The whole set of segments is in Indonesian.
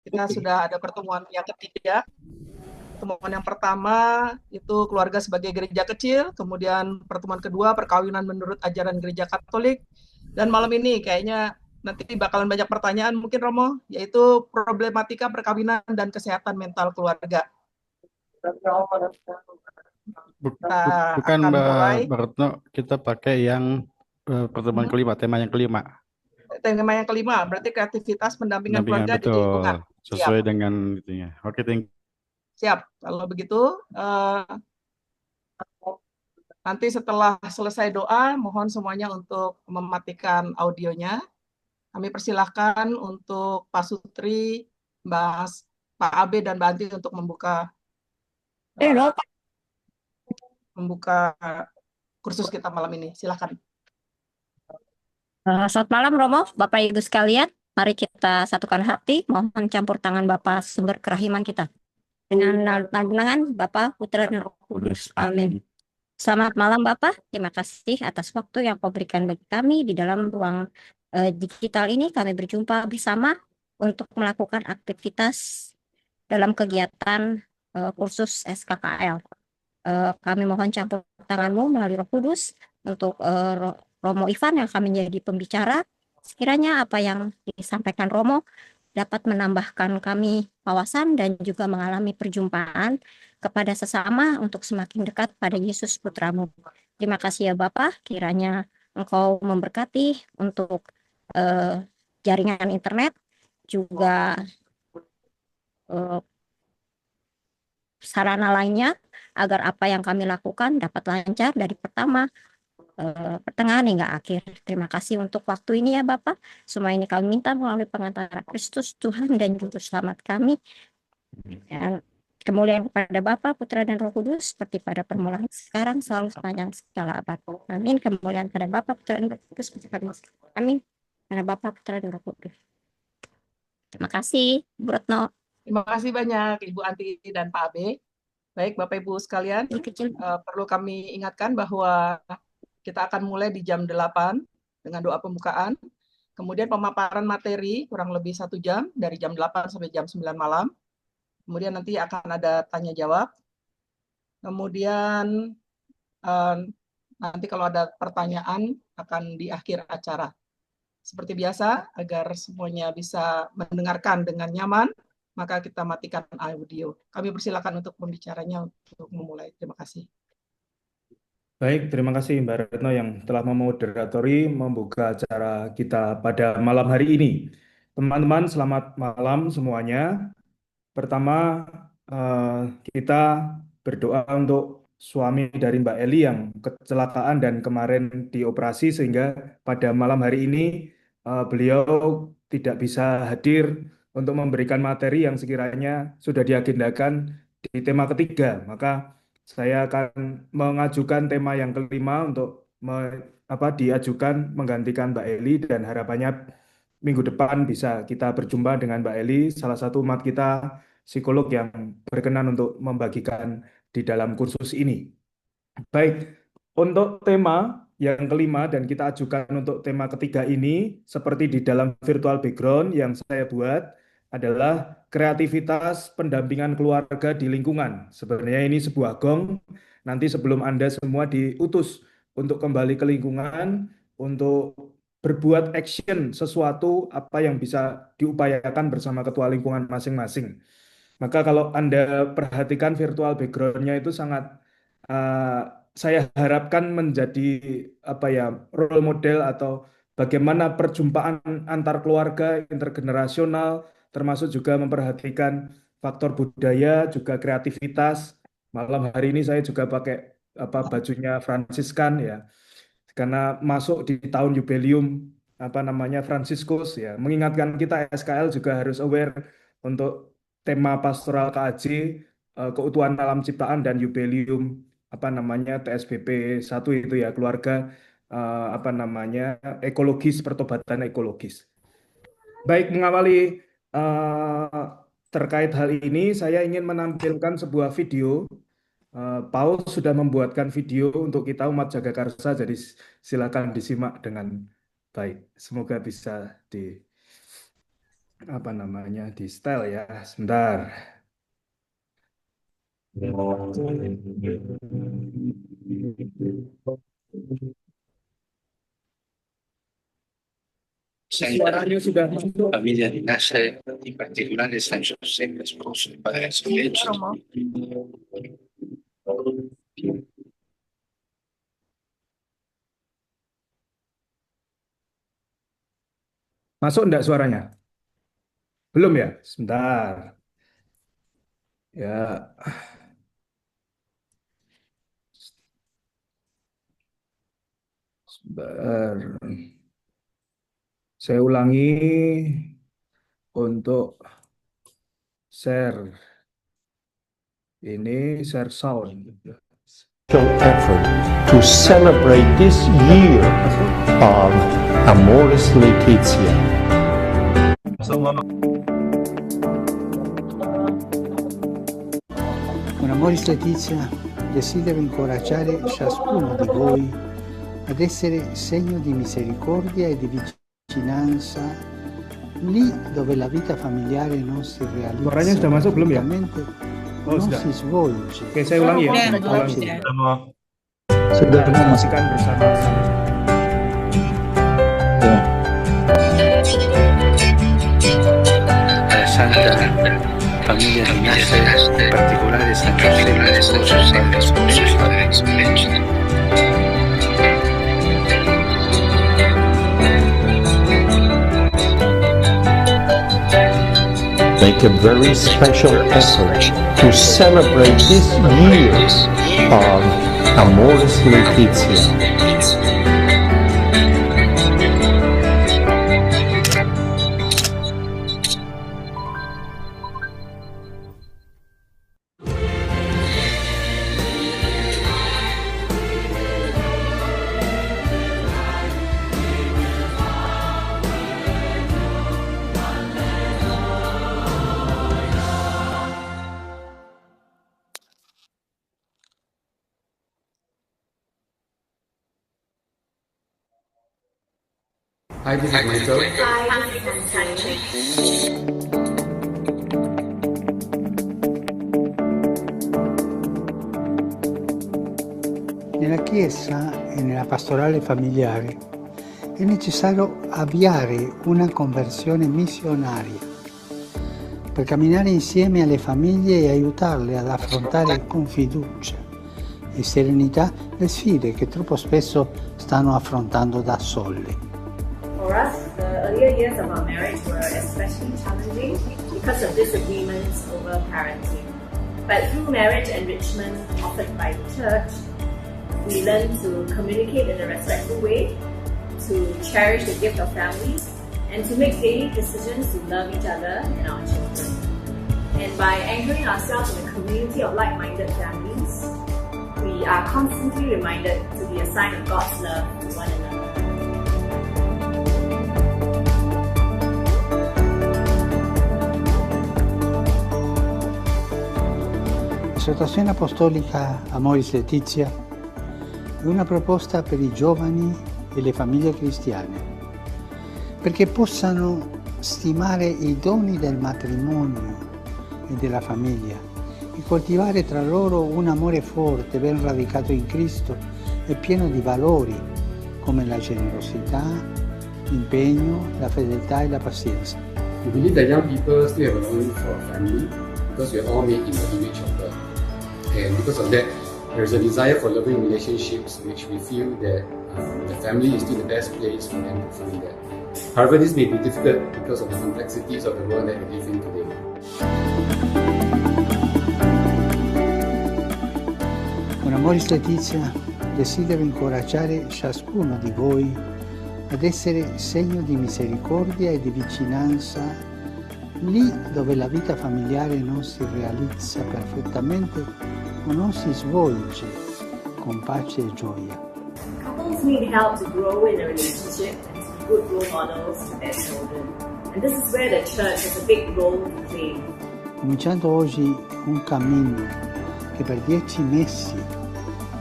Kita sudah ada pertemuan yang ketiga. Pertemuan yang pertama itu keluarga sebagai gereja kecil, kemudian pertemuan kedua perkawinan menurut ajaran gereja Katolik, dan malam ini kayaknya nanti bakalan banyak pertanyaan mungkin Romo, yaitu problematika perkawinan dan kesehatan mental keluarga. Kita Bukan akan Mbak mulai Mbak Retno, kita pakai yang pertemuan kelima, tema yang kelima. tema yang kelima, berarti kreativitas pendampingan Pendampingan keluarga di lingkungan. betul, Siap, sesuai dengan itunya. Oke, siap. Kalau begitu, eh, nanti setelah selesai doa, mohon semuanya untuk mematikan audionya. Kami persilahkan untuk Pak Sutri, Pak Abe, dan Mbak Anti untuk eh, membuka kursus kita malam ini. Silakan. Selamat malam Romo, Bapak Ibu sekalian. Mari kita satukan hati, mohon campur tangan Bapa sumber kerahiman kita. Dengan tangan Bapa, Putra, dan Roh Kudus. Amin. Selamat malam Bapak, terima kasih atas waktu yang kau berikan bagi kami di dalam ruang digital ini. Kami berjumpa bersama untuk melakukan aktivitas dalam kegiatan kursus SKKL. Kami mohon campur tanganmu melalui Roh Kudus untuk Romo Ivan yang kami menjadi pembicara. Sekiranya apa yang disampaikan Romo dapat menambahkan kami wawasan dan juga mengalami perjumpaan kepada sesama untuk semakin dekat pada Yesus Putramu. Terima kasih ya Bapak, kiranya Engkau memberkati untuk jaringan internet, juga eh, sarana lainnya, agar apa yang kami lakukan dapat lancar dari pertama pertengahan hingga akhir. Terima kasih untuk waktu ini ya Bapak. Semua ini kami minta melalui pengantara Kristus Tuhan dan Juru Selamat kami. Dan kemuliaan kepada Bapa, Putra, dan Roh Kudus seperti pada permulaan sekarang selalu sepanjang segala abad. Amin. Kemuliaan kepada Bapa, Putra, dan Roh Kudus seperti pada masa. Amin. Karena Bapa, Putra, dan Roh Kudus. Terima kasih, Bu Retno. Terima kasih banyak Ibu Anti dan Pak Abe. Baik, Bapak Ibu sekalian, Kecil. perlu kami ingatkan bahwa kita akan mulai di jam 8 dengan doa pembukaan. Kemudian pemaparan materi kurang lebih 1 jam, dari jam 8 sampai jam 9 malam. Kemudian nanti akan ada tanya jawab. Kemudian eh, nanti kalau ada pertanyaan akan di akhir acara. Seperti biasa, agar semuanya bisa mendengarkan dengan nyaman, maka kita matikan audio. Kami persilakan untuk pembicaranya untuk memulai. Terima kasih. Baik, terima kasih Mbak Retno yang telah memoderatori membuka acara kita pada malam hari ini. Teman-teman, selamat malam semuanya. Pertama, eh, kita berdoa untuk suami dari Mbak Eli yang kecelakaan dan kemarin dioperasi sehingga pada malam hari ini beliau tidak bisa hadir untuk memberikan materi yang sekiranya sudah diagendakan di tema ketiga. Maka saya akan mengajukan tema yang kelima untuk diajukan menggantikan Mbak Eli dan harapannya minggu depan bisa kita berjumpa dengan Mbak Eli, salah satu umat kita psikolog yang berkenan untuk membagikan di dalam kursus ini. Baik, untuk tema yang kelima dan kita ajukan untuk tema ketiga ini, seperti di dalam virtual background yang saya buat, adalah kreativitas pendampingan keluarga di lingkungan. Sebenarnya ini sebuah gong, nanti sebelum Anda semua diutus untuk kembali ke lingkungan, untuk berbuat action sesuatu apa yang bisa diupayakan bersama ketua lingkungan masing-masing. Maka kalau Anda perhatikan virtual background-nya itu sangat uh, saya harapkan menjadi role model atau bagaimana perjumpaan antar keluarga intergenerasional termasuk juga memperhatikan faktor budaya juga kreativitas. Malam hari ini saya juga pakai bajunya Fransiskan ya karena masuk di tahun jubileum Fransiskus ya mengingatkan kita SKL juga harus aware untuk tema pastoral KAJ keutuhan alam ciptaan dan jubileum TSBP 1 itu ya keluarga ekologis pertobatan ekologis. Baik mengawali eh, terkait hal ini saya ingin menampilkan sebuah video. Paul sudah membuatkan video untuk kita umat Jagakarsa, jadi silakan disimak dengan baik. Semoga bisa di apa namanya di style ya. Sebentar. Suaranya sudah masuk. Famiglia di Nasser, in particolare San Giuseppe, sposo del padre Solecito. Romo. Masuk enggak suaranya? Belum ya? Sebentar. Ya. Sebentar. Saya ulangi untuk share. Ini share sound. Effort to celebrate this year of Amoris Laetitia. Con Amoris Laetitia desidero incoraggiare ciascuno di voi ad essere segno di misericordia e di vicinanza lì dove la vita familiare non si realizza Suaranya sudah masuk belum ya? perfettamente, Oh, non sudah. si svolge. Oke, saya ulangi ya. Sudah, Saya sudah. ulangi. Sudah Saksikan bersama-sama. La Santa Famiglia di Nasser, in particolare San Giuseppe, sposo del padre Solecito. Make a very special effort to celebrate this year of Amoris Laetitia. Hi, this is Michael. Nella Chiesa e nella pastorale familiare è necessario avviare una conversione missionaria per camminare insieme alle famiglie e aiutarle ad affrontare con fiducia e serenità le sfide che troppo spesso stanno affrontando da sole. For us, the earlier years of our marriage were especially challenging because of disagreements over parenting. But through marriage enrichment offered by the church, we learn to communicate in a respectful way, to cherish the gift of family, and to make daily decisions to love each other and our children. And by anchoring ourselves in a community of like-minded families, we are constantly reminded to be a sign of God's love to one another. L'esortazione apostolica Amoris Laetitia è una proposta per i giovani e le famiglie cristiane, perché possano stimare i doni del matrimonio e della famiglia e coltivare tra loro un amore forte, ben radicato in Cristo e pieno di valori come la generosità, l'impegno, la fedeltà e la pazienza. We believe that young people still have a longing for a family because we are all made in the image of God. And because of that, there is a desire for loving relationships, which we feel that the family is still the best place for them to find that. However, this may be difficult because of the complexities of the world that we live in today. Con Amoris Laetitia desidero incoraggiare ciascuno di voi ad essere segno di misericordia e di vicinanza lì dove la vita familiare non si realizza perfettamente o non si svolge con pace e gioia. Couples need help to grow in a relationship and to be good role models to their children. And this is where the church has a big role to play. Cominciando oggi un cammino che per 10 mesi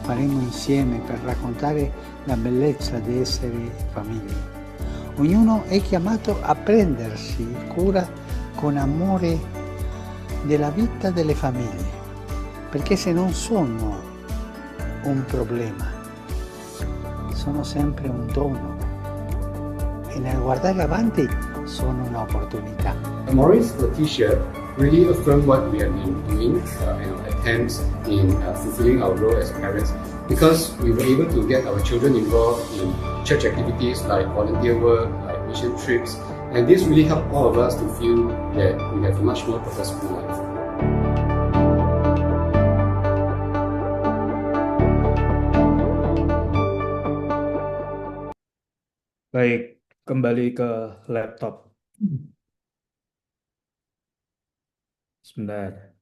faremo insieme per raccontare la bellezza di essere famiglia. Ognuno è chiamato a prendersi cura con amore della vita delle famiglie, perché se non sono un problema, sono sempre un dono e nel guardare avanti sono un'opportunità. Maurice Laetitia really affirmed what we have been doing and our attempts in fulfilling our role as parents, because we were able to get our children involved in church activities like volunteer work, like mission trips, and this really helped all of us to feel that we have a much more purposeful life. Baik, kembali ke laptop. Sebentar.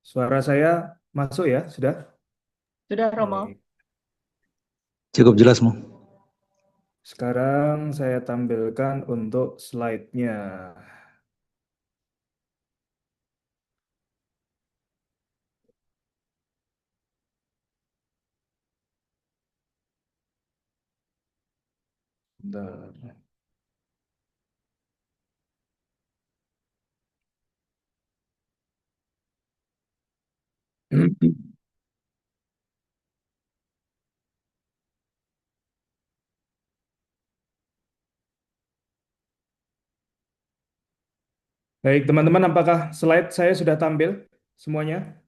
Suara saya masuk ya, sudah? Sudah, Romo. Baik. Cukup jelas, Mo. Sekarang saya tampilkan untuk slide-nya. Bentar. Baik, teman-teman, apakah slide saya sudah tampil semuanya?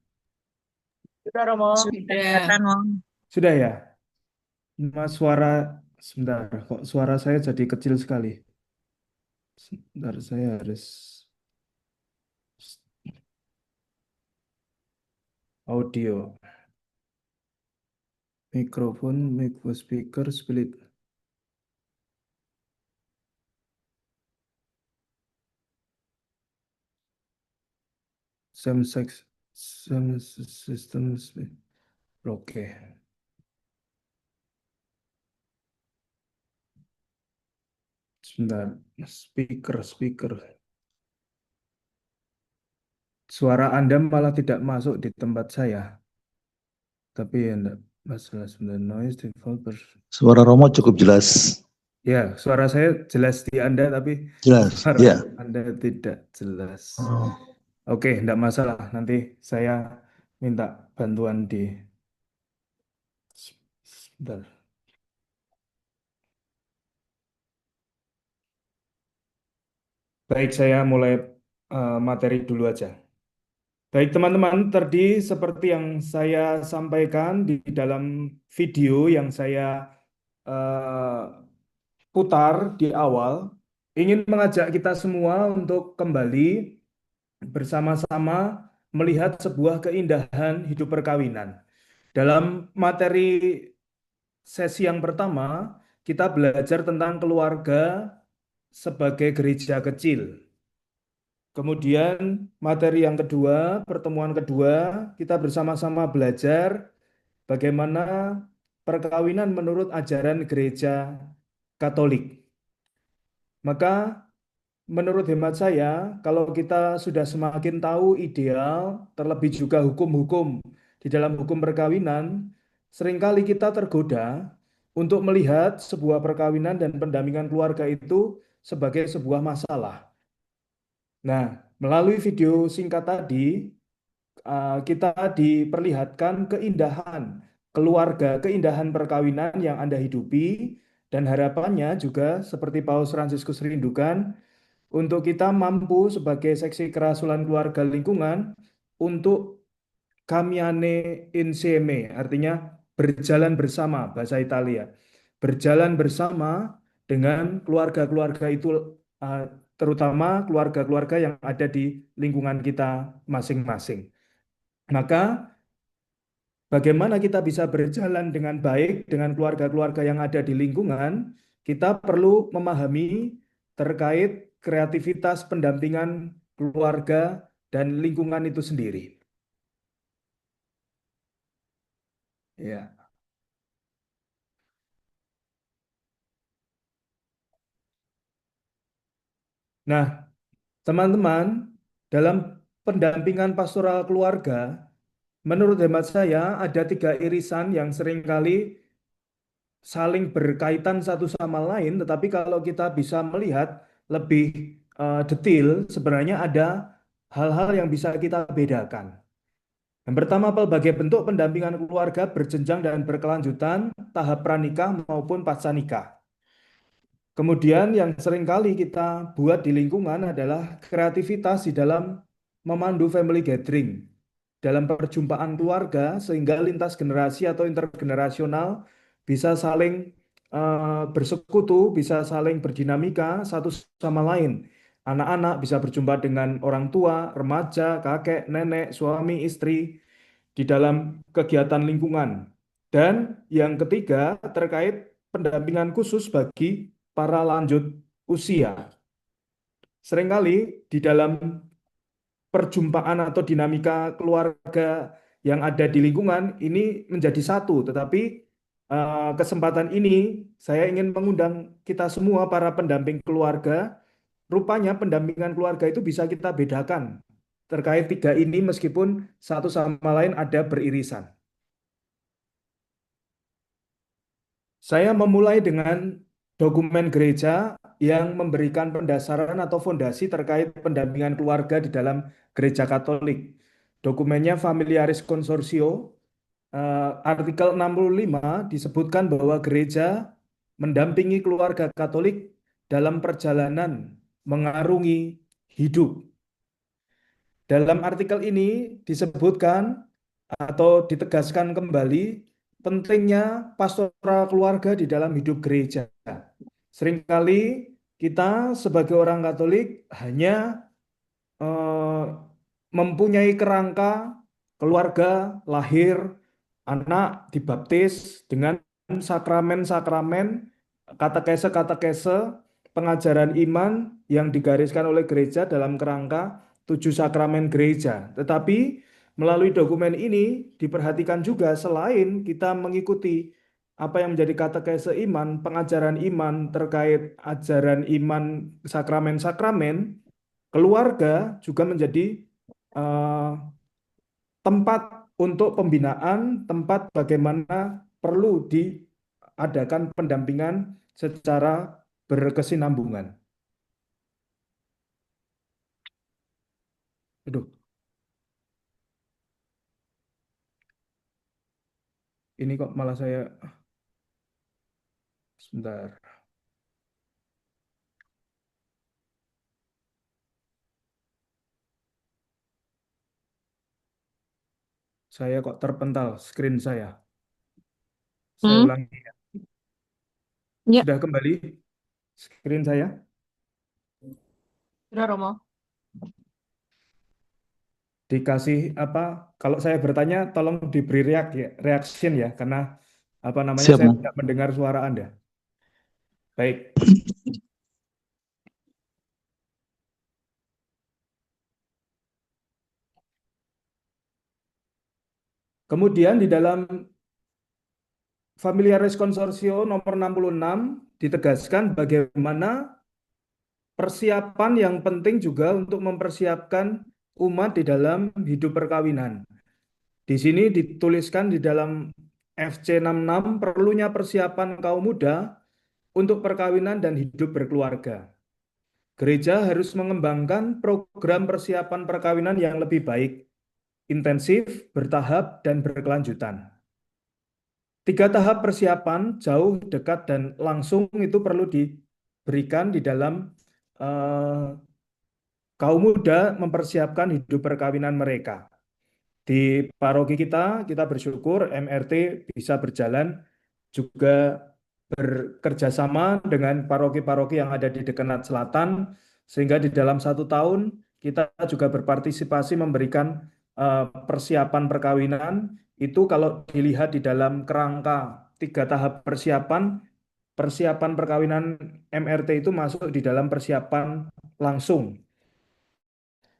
Sudah, Romo. Sudah ya? Mas suara, sebentar, kok suara saya jadi kecil sekali. Sebentar, saya harus audio. Mikrofon, speaker, split. Same system split. Oke. Sebentar, speaker. Suara Anda malah tidak masuk di tempat saya. Tapi ya enggak masalah, sebentar, noise developer. Suara Romo cukup jelas. Ya, suara saya jelas di Anda, tapi Jelas, suara ya. Anda tidak jelas. Oke, enggak masalah. Nanti saya minta bantuan di... Sebentar. Baik, saya mulai materi dulu aja. Baik, teman-teman, tadi seperti yang saya sampaikan di dalam video yang saya putar di awal, ingin mengajak kita semua untuk kembali bersama-sama melihat sebuah keindahan hidup perkawinan. Dalam materi sesi yang pertama, kita belajar tentang keluarga sebagai gereja kecil. Kemudian materi yang kedua, pertemuan kedua, kita bersama-sama belajar bagaimana perkawinan menurut ajaran gereja Katolik. Maka menurut hemat saya, kalau kita sudah semakin tahu ideal, terlebih juga hukum-hukum di dalam hukum perkawinan, seringkali kita tergoda untuk melihat sebuah perkawinan dan pendampingan keluarga itu sebagai sebuah masalah. Nah, melalui video singkat tadi, kita diperlihatkan keindahan keluarga, keindahan perkawinan yang Anda hidupi, dan harapannya juga seperti Paus Fransiskus rindukan, untuk kita mampu sebagai seksi kerasulan keluarga lingkungan untuk camminare insieme, artinya berjalan bersama, bahasa Italia. Berjalan bersama dengan keluarga-keluarga itu, terutama keluarga-keluarga yang ada di lingkungan kita masing-masing. Maka bagaimana kita bisa berjalan dengan baik dengan keluarga-keluarga yang ada di lingkungan, kita perlu memahami terkait kreativitas pendampingan keluarga dan lingkungan itu sendiri. Ya. Nah, teman-teman, dalam pendampingan pastoral keluarga, menurut hemat saya ada 3 irisan yang seringkali saling berkaitan satu sama lain, tetapi kalau kita bisa melihat lebih detail, sebenarnya ada hal-hal yang bisa kita bedakan. Yang pertama, pelbagai bentuk pendampingan keluarga berjenjang dan berkelanjutan, tahap pranikah maupun pasca nikah. Kemudian yang seringkali kita buat di lingkungan adalah kreativitas di dalam memandu family gathering, dalam perjumpaan keluarga sehingga lintas generasi atau intergenerasional bisa saling bersekutu, bisa saling berdinamika satu sama lain. Anak-anak bisa berjumpa dengan orang tua, remaja, kakek, nenek, suami, istri di dalam kegiatan lingkungan. Dan yang ketiga terkait pendampingan khusus bagi para lanjut usia. Seringkali di dalam perjumpaan atau dinamika keluarga yang ada di lingkungan ini menjadi satu, tetapi kesempatan ini saya ingin mengundang kita semua para pendamping keluarga. Rupanya pendampingan keluarga itu bisa kita bedakan terkait tiga ini meskipun satu sama lain ada beririsan. Saya memulai dengan dokumen gereja yang memberikan pendasaran atau fondasi terkait pendampingan keluarga di dalam gereja Katolik. Dokumennya Familiaris Consortio, artikel 65 disebutkan bahwa gereja mendampingi keluarga Katolik dalam perjalanan mengarungi hidup. Dalam artikel ini disebutkan atau ditegaskan kembali pentingnya pastoral keluarga di dalam hidup gereja. Seringkali kita sebagai orang Katolik hanya mempunyai kerangka keluarga, lahir, anak dibaptis dengan sakramen-sakramen, katekese-katekese, pengajaran iman yang digariskan oleh gereja dalam kerangka 7 sakramen gereja. Tetapi melalui dokumen ini diperhatikan juga selain kita mengikuti apa yang menjadi katekese iman, pengajaran iman terkait ajaran iman sakramen-sakramen, keluarga juga menjadi tempat untuk pembinaan, tempat bagaimana perlu diadakan pendampingan secara berkesinambungan. Aduh. Ini kok malah saya... Sebentar. Saya kok terpental screen saya. Saya ulangi ya. Ya. Sudah kembali screen saya? Sudah, Romo. Dikasih apa? Kalau saya bertanya tolong diberi reaction ya, karena apa namanya Siap, saya Mas. tidak mendengar suara Anda. Baik. Kemudian di dalam Familiaris Consortio nomor 66 ditegaskan bagaimana persiapan yang penting juga untuk mempersiapkan umat di dalam hidup perkawinan. Di sini dituliskan di dalam FC 66 perlunya persiapan kaum muda untuk perkawinan dan hidup berkeluarga. Gereja harus mengembangkan program persiapan perkawinan yang lebih baik, intensif, bertahap, dan berkelanjutan. 3 tahap persiapan, jauh, dekat, dan langsung itu perlu diberikan di dalam kaum muda mempersiapkan hidup perkawinan mereka. Di paroki kita bersyukur MRT bisa berjalan juga bekerja sama dengan paroki-paroki yang ada di Dekenat Selatan, sehingga di dalam 1 tahun kita juga berpartisipasi memberikan persiapan perkawinan. Itu kalau dilihat di dalam kerangka 3 tahap persiapan perkawinan MRT itu masuk di dalam persiapan langsung.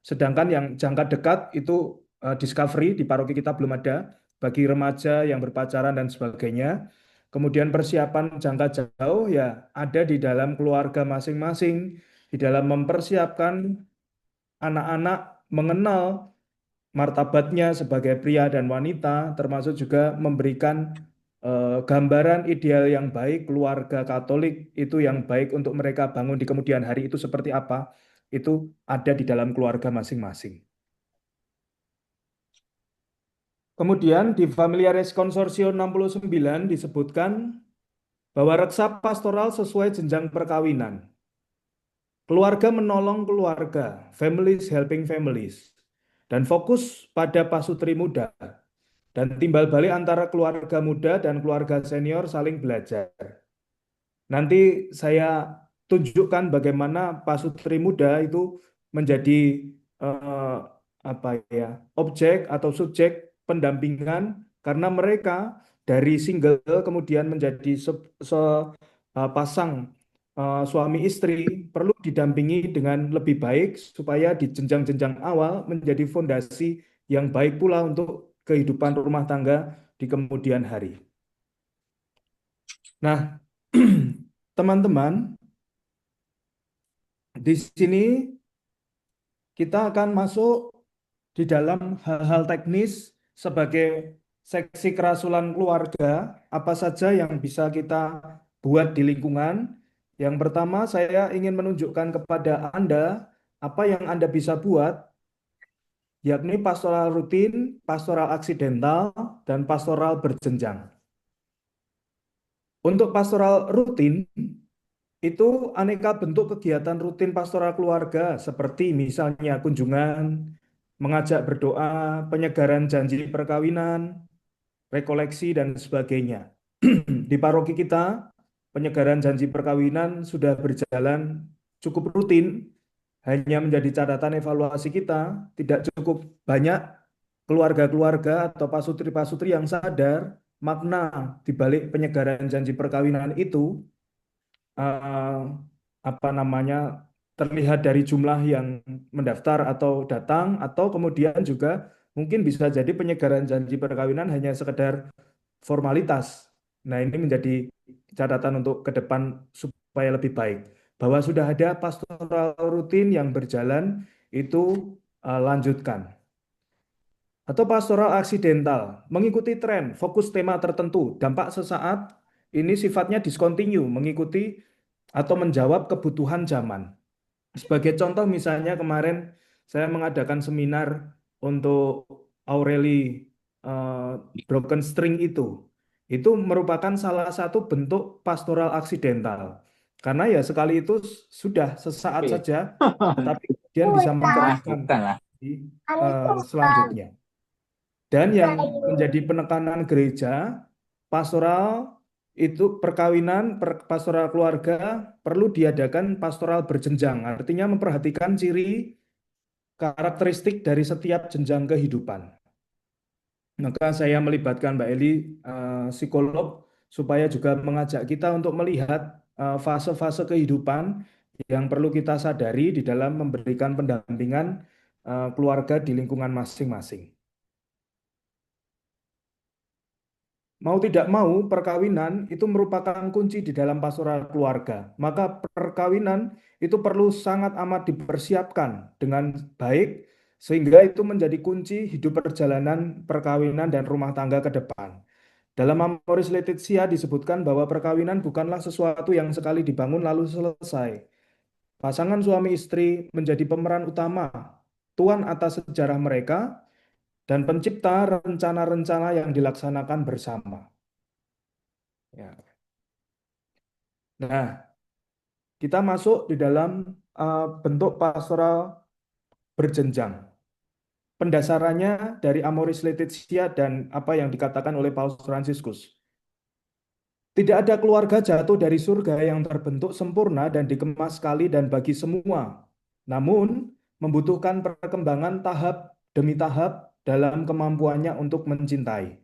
Sedangkan yang jangka dekat itu discovery di paroki kita belum ada, bagi remaja yang berpacaran dan sebagainya. Kemudian persiapan jangka jauh ya ada di dalam keluarga masing-masing, di dalam mempersiapkan anak-anak mengenal martabatnya sebagai pria dan wanita, termasuk juga memberikan gambaran ideal yang baik keluarga Katolik itu yang baik untuk mereka bangun di kemudian hari itu seperti apa, itu ada di dalam keluarga masing-masing. Kemudian di Familiaris Consortio 69 disebutkan bahwa reksa pastoral sesuai jenjang perkawinan. Keluarga menolong keluarga, families helping families, dan fokus pada pasutri muda, dan timbal balik antara keluarga muda dan keluarga senior saling belajar. Nanti saya tunjukkan bagaimana pasutri muda itu menjadi objek atau subjek pendampingan karena mereka dari single kemudian menjadi sepasang suami istri perlu didampingi dengan lebih baik supaya di jenjang-jenjang awal menjadi fondasi yang baik pula untuk kehidupan rumah tangga di kemudian hari. Nah, teman-teman, di sini kita akan masuk di dalam hal-hal teknis sebagai seksi kerasulan keluarga, apa saja yang bisa kita buat di lingkungan. Yang pertama, saya ingin menunjukkan kepada Anda apa yang Anda bisa buat, yakni pastoral rutin, pastoral aksidental, dan pastoral berjenjang. Untuk pastoral rutin, itu aneka bentuk kegiatan rutin pastoral keluarga, seperti misalnya kunjungan, mengajak berdoa, penyegaran janji perkawinan, rekoleksi, dan sebagainya. Di paroki kita, penyegaran janji perkawinan sudah berjalan cukup rutin, hanya menjadi catatan evaluasi kita, tidak cukup banyak keluarga-keluarga atau pasutri-pasutri yang sadar makna di balik penyegaran janji perkawinan itu, terlihat dari jumlah yang mendaftar atau datang, atau kemudian juga mungkin bisa jadi penyegaran janji perkawinan hanya sekedar formalitas. Nah, ini menjadi catatan untuk ke depan supaya lebih baik. Bahwa sudah ada pastoral rutin yang berjalan, itu lanjutkan. Atau pastoral aksidental, mengikuti tren, fokus tema tertentu, dampak sesaat, ini sifatnya discontinue, mengikuti atau menjawab kebutuhan zaman. Sebagai contoh misalnya kemarin saya mengadakan seminar untuk Aureli Broken String itu merupakan salah satu bentuk pastoral aksidental. Karena ya sekali itu sudah sesaat saja, tapi kemudian bisa meneruskan di selanjutnya. Dan yang menjadi penekanan gereja, pastoral itu perkawinan, pastoral keluarga perlu diadakan pastoral berjenjang, artinya memperhatikan ciri karakteristik dari setiap jenjang kehidupan. Maka saya melibatkan Mbak Eli, psikolog, supaya juga mengajak kita untuk melihat fase-fase kehidupan yang perlu kita sadari di dalam memberikan pendampingan keluarga di lingkungan masing-masing. Mau tidak mau, perkawinan itu merupakan kunci di dalam pastoral keluarga. Maka perkawinan itu perlu sangat amat dipersiapkan dengan baik, sehingga itu menjadi kunci hidup perjalanan perkawinan dan rumah tangga ke depan. Dalam Amoris Laetitia disebutkan bahwa perkawinan bukanlah sesuatu yang sekali dibangun lalu selesai. Pasangan suami istri menjadi pemeran utama, tuan atas sejarah mereka, dan pencipta rencana-rencana yang dilaksanakan bersama. Ya. Nah, kita masuk di dalam bentuk pastoral berjenjang. Pendasarannya dari Amoris Laetitia dan apa yang dikatakan oleh Paus Fransiskus. Tidak ada keluarga jatuh dari surga yang terbentuk sempurna dan dikemas sekali dan bagi semua. Namun, membutuhkan perkembangan tahap demi tahap dalam kemampuannya untuk mencintai.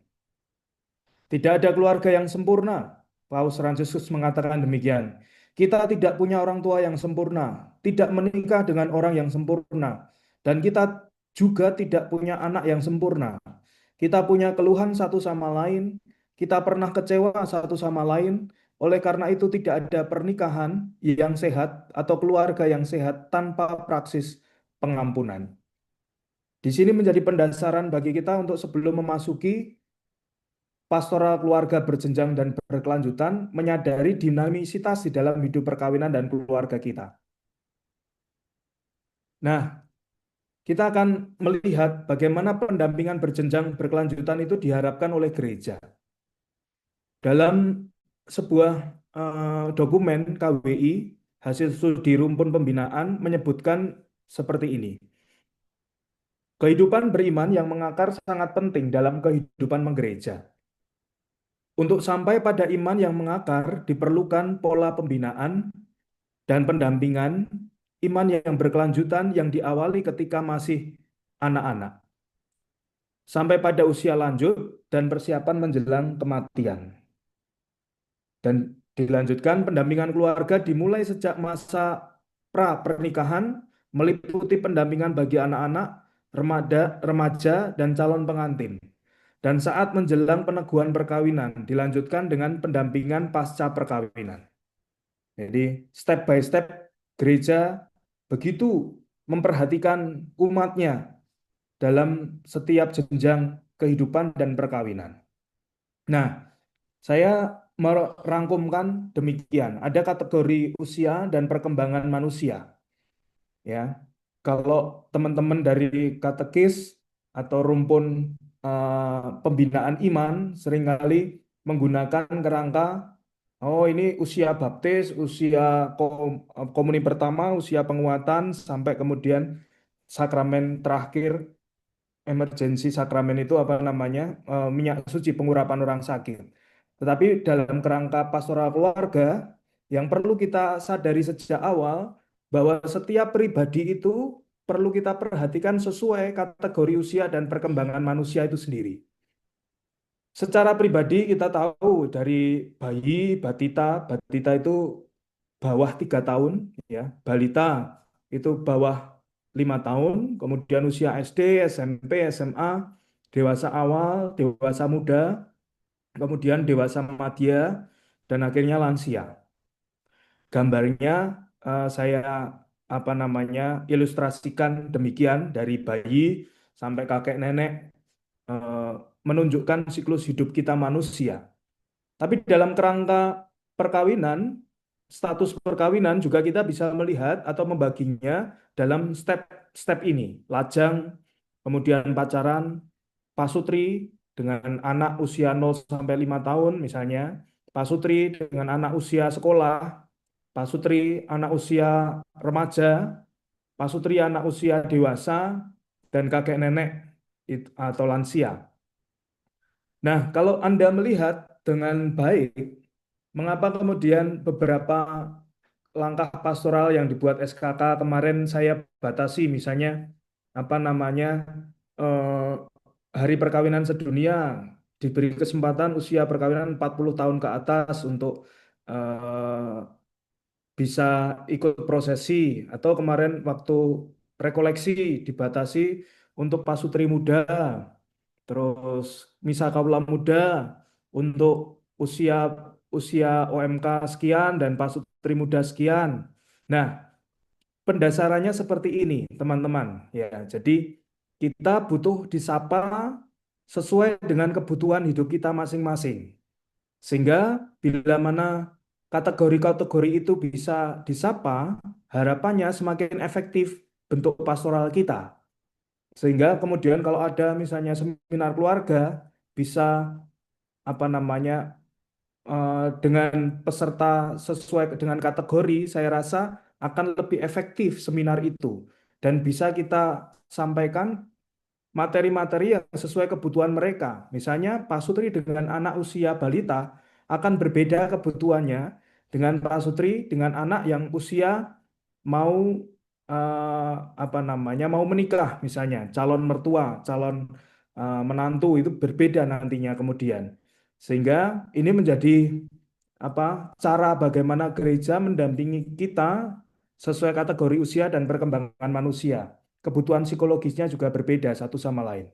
Tidak ada keluarga yang sempurna. Paus Fransiskus mengatakan demikian. Kita tidak punya orang tua yang sempurna, tidak menikah dengan orang yang sempurna, dan kita juga tidak punya anak yang sempurna. Kita punya keluhan satu sama lain, kita pernah kecewa satu sama lain. Oleh karena itu tidak ada pernikahan yang sehat atau keluarga yang sehat tanpa praksis pengampunan. Di sini menjadi pendasaran bagi kita untuk sebelum memasuki pastoral keluarga berjenjang dan berkelanjutan menyadari dinamisitas di dalam hidup perkawinan dan keluarga kita. Nah, kita akan melihat bagaimana pendampingan berjenjang berkelanjutan itu diharapkan oleh gereja. Dalam sebuah dokumen KWI, hasil studi rumpun pembinaan menyebutkan seperti ini. Kehidupan beriman yang mengakar sangat penting dalam kehidupan menggereja. Untuk sampai pada iman yang mengakar diperlukan pola pembinaan dan pendampingan iman yang berkelanjutan yang diawali ketika masih anak-anak, sampai pada usia lanjut dan persiapan menjelang kematian. Dan dilanjutkan pendampingan keluarga dimulai sejak masa pra-pernikahan, meliputi pendampingan bagi anak-anak, remaja, dan calon pengantin. Dan saat menjelang peneguhan perkawinan, dilanjutkan dengan pendampingan pasca perkawinan. Jadi step by step gereja begitu memperhatikan umatnya dalam setiap jenjang kehidupan dan perkawinan. Nah, saya merangkumkan demikian. Ada kategori usia dan perkembangan manusia. Ya, kalau teman-teman dari katekis atau rumpun pembinaan iman seringkali menggunakan kerangka, oh ini usia baptis, usia komuni pertama, usia penguatan, sampai kemudian sakramen terakhir, emergensi sakramen itu apa namanya, minyak suci pengurapan orang sakit. Tetapi dalam kerangka pastoral keluarga, yang perlu kita sadari sejak awal, bahwa setiap pribadi itu perlu kita perhatikan sesuai kategori usia dan perkembangan manusia itu sendiri. Secara pribadi kita tahu dari bayi, batita itu bawah 3 tahun, ya, balita itu bawah 5 tahun, kemudian usia SD, SMP, SMA, dewasa awal, dewasa muda, kemudian dewasa madya, dan akhirnya lansia. Gambarnya saya ilustrasikan demikian dari bayi sampai kakek nenek, menunjukkan siklus hidup kita manusia. Tapi dalam kerangka perkawinan, status perkawinan juga kita bisa melihat atau membaginya dalam step ini. Lajang, kemudian pacaran, pasutri dengan anak usia 0 sampai 5 tahun misalnya, pasutri dengan anak usia sekolah, pasutri anak usia remaja, pasutri anak usia dewasa, dan kakek nenek atau lansia. Nah, kalau Anda melihat dengan baik, mengapa kemudian beberapa langkah pastoral yang dibuat SKK kemarin saya batasi, misalnya hari perkawinan sedunia, diberi kesempatan usia perkawinan 40 tahun ke atas untuk bisa ikut prosesi, atau kemarin waktu rekoleksi dibatasi untuk pasutri muda, terus misa kaula muda untuk usia OMK sekian dan pasutri muda sekian. Nah, pendasarannya seperti ini, teman-teman. Ya, jadi kita butuh disapa sesuai dengan kebutuhan hidup kita masing-masing. Sehingga bila mana kategori-kategori itu bisa disapa, harapannya semakin efektif bentuk pastoral kita. Sehingga kemudian kalau ada misalnya seminar keluarga, bisa dengan peserta sesuai dengan kategori, saya rasa akan lebih efektif seminar itu. Dan bisa kita sampaikan materi-materi yang sesuai kebutuhan mereka. Misalnya pasutri dengan anak usia balita akan berbeda kebutuhannya dengan pasutri dengan anak yang usia mau mau menikah, misalnya calon mertua, calon menantu, itu berbeda nantinya kemudian. Sehingga ini menjadi cara bagaimana gereja mendampingi kita sesuai kategori usia dan perkembangan manusia. Kebutuhan psikologisnya juga berbeda satu sama lain.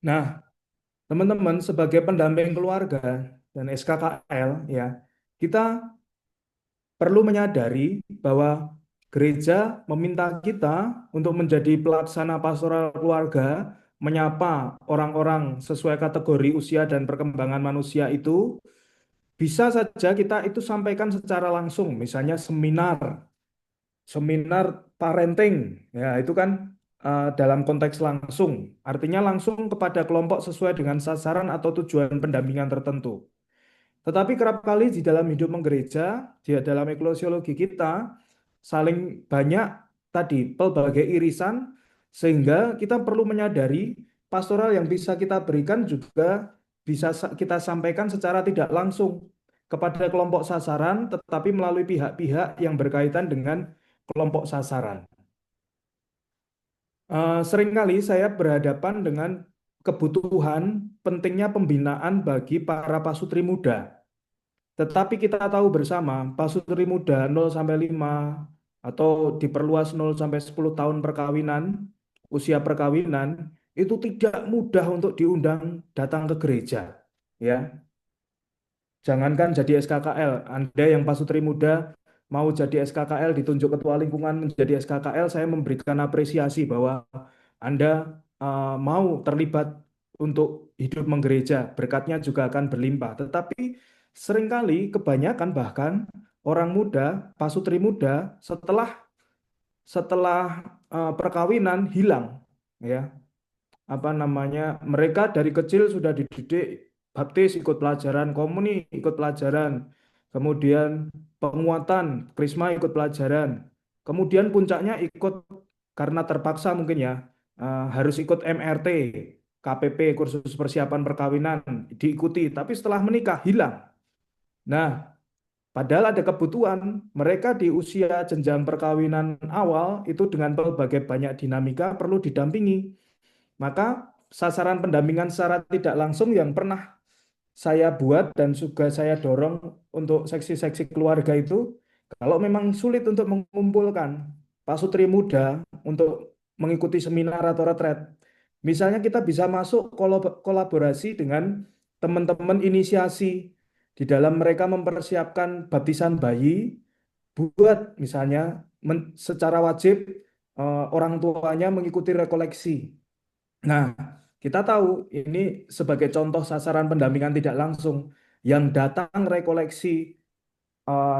Nah, teman-teman, sebagai pendamping keluarga dan SKKL, ya, kita perlu menyadari bahwa gereja meminta kita untuk menjadi pelaksana pastoral keluarga menyapa orang-orang sesuai kategori usia dan perkembangan manusia itu, bisa saja kita itu sampaikan secara langsung, misalnya seminar parenting, ya itu kan dalam konteks langsung, artinya langsung kepada kelompok sesuai dengan sasaran atau tujuan pendampingan tertentu. Tetapi kerap kali di dalam hidup menggereja, di dalam eklesiologi kita, saling banyak tadi pelbagai irisan, sehingga kita perlu menyadari pastoral yang bisa kita berikan juga bisa kita sampaikan secara tidak langsung kepada kelompok sasaran, tetapi melalui pihak-pihak yang berkaitan dengan kelompok sasaran. Seringkali saya berhadapan dengan kebutuhan pentingnya pembinaan bagi para pasutri muda. Tetapi kita tahu bersama, pasutri muda 0-5 atau diperluas 0-10 tahun perkawinan, usia perkawinan, itu tidak mudah untuk diundang datang ke gereja. Ya, jangankan jadi SKKL, Anda yang pasutri muda mau jadi SKKL, ditunjuk ketua lingkungan menjadi SKKL, saya memberikan apresiasi bahwa Anda mau terlibat untuk hidup menggereja, berkatnya juga akan berlimpah. Tetapi seringkali kebanyakan bahkan orang muda, pasutri muda setelah perkawinan hilang, ya. Mereka dari kecil sudah dididik baptis, ikut pelajaran komuni, ikut pelajaran, kemudian penguatan krisma, ikut pelajaran, kemudian puncaknya ikut karena terpaksa mungkin ya, harus ikut MRT, KPP, kursus persiapan perkawinan, diikuti, tapi setelah menikah hilang. Nah, padahal ada kebutuhan, mereka di usia jenjang perkawinan awal itu dengan berbagai banyak dinamika perlu didampingi. Maka sasaran pendampingan secara tidak langsung yang pernah saya buat dan juga saya dorong untuk seksi-seksi keluarga itu, kalau memang sulit untuk mengumpulkan pasutri muda untuk mengikuti seminar atau retret, misalnya kita bisa masuk kolaborasi dengan teman-teman inisiasi di dalam mereka mempersiapkan baptisan bayi, buat misalnya secara wajib orang tuanya mengikuti rekoleksi. Nah, kita tahu ini sebagai contoh sasaran pendampingan tidak langsung. Yang datang rekoleksi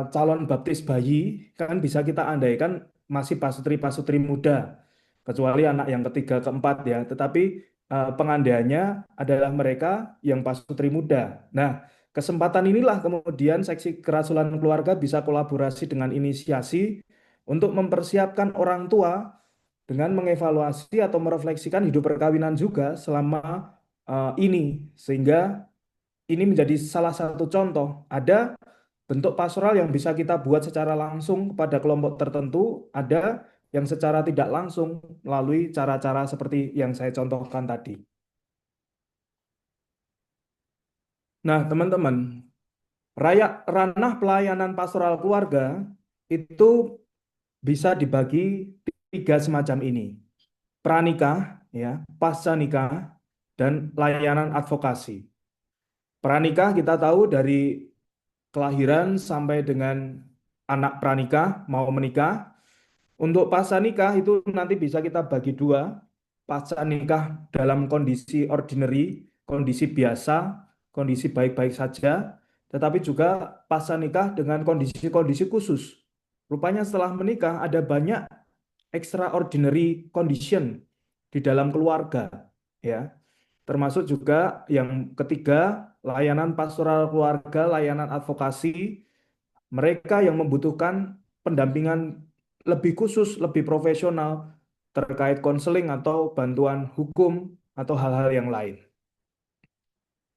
calon baptis bayi kan bisa kita andaikan masih pasutri-pasutri muda, kecuali anak yang ketiga, keempat ya. Tetapi pengandaiannya adalah mereka yang pasutri muda. Nah, kesempatan inilah kemudian seksi kerasulan keluarga bisa kolaborasi dengan inisiasi untuk mempersiapkan orang tua dengan mengevaluasi atau merefleksikan hidup perkawinan juga selama ini, sehingga ini menjadi salah satu contoh. Ada bentuk pastoral yang bisa kita buat secara langsung kepada kelompok tertentu, ada yang secara tidak langsung melalui cara-cara seperti yang saya contohkan tadi. Nah, teman-teman, ranah pelayanan pastoral keluarga itu bisa dibagi 3 semacam ini: pranikah, ya, pasca nikah, dan layanan advokasi. Pranikah kita tahu dari kelahiran sampai dengan anak pranikah mau menikah. Untuk pasca nikah itu nanti bisa kita bagi 2, pasca nikah dalam kondisi ordinary, kondisi biasa, kondisi baik-baik saja, tetapi juga pasca nikah dengan kondisi-kondisi khusus. Rupanya setelah menikah ada banyak extraordinary condition di dalam keluarga, ya. Termasuk juga yang ketiga, layanan pastoral keluarga, layanan advokasi, mereka yang membutuhkan pendampingan lebih khusus, lebih profesional terkait konseling atau bantuan hukum atau hal-hal yang lain.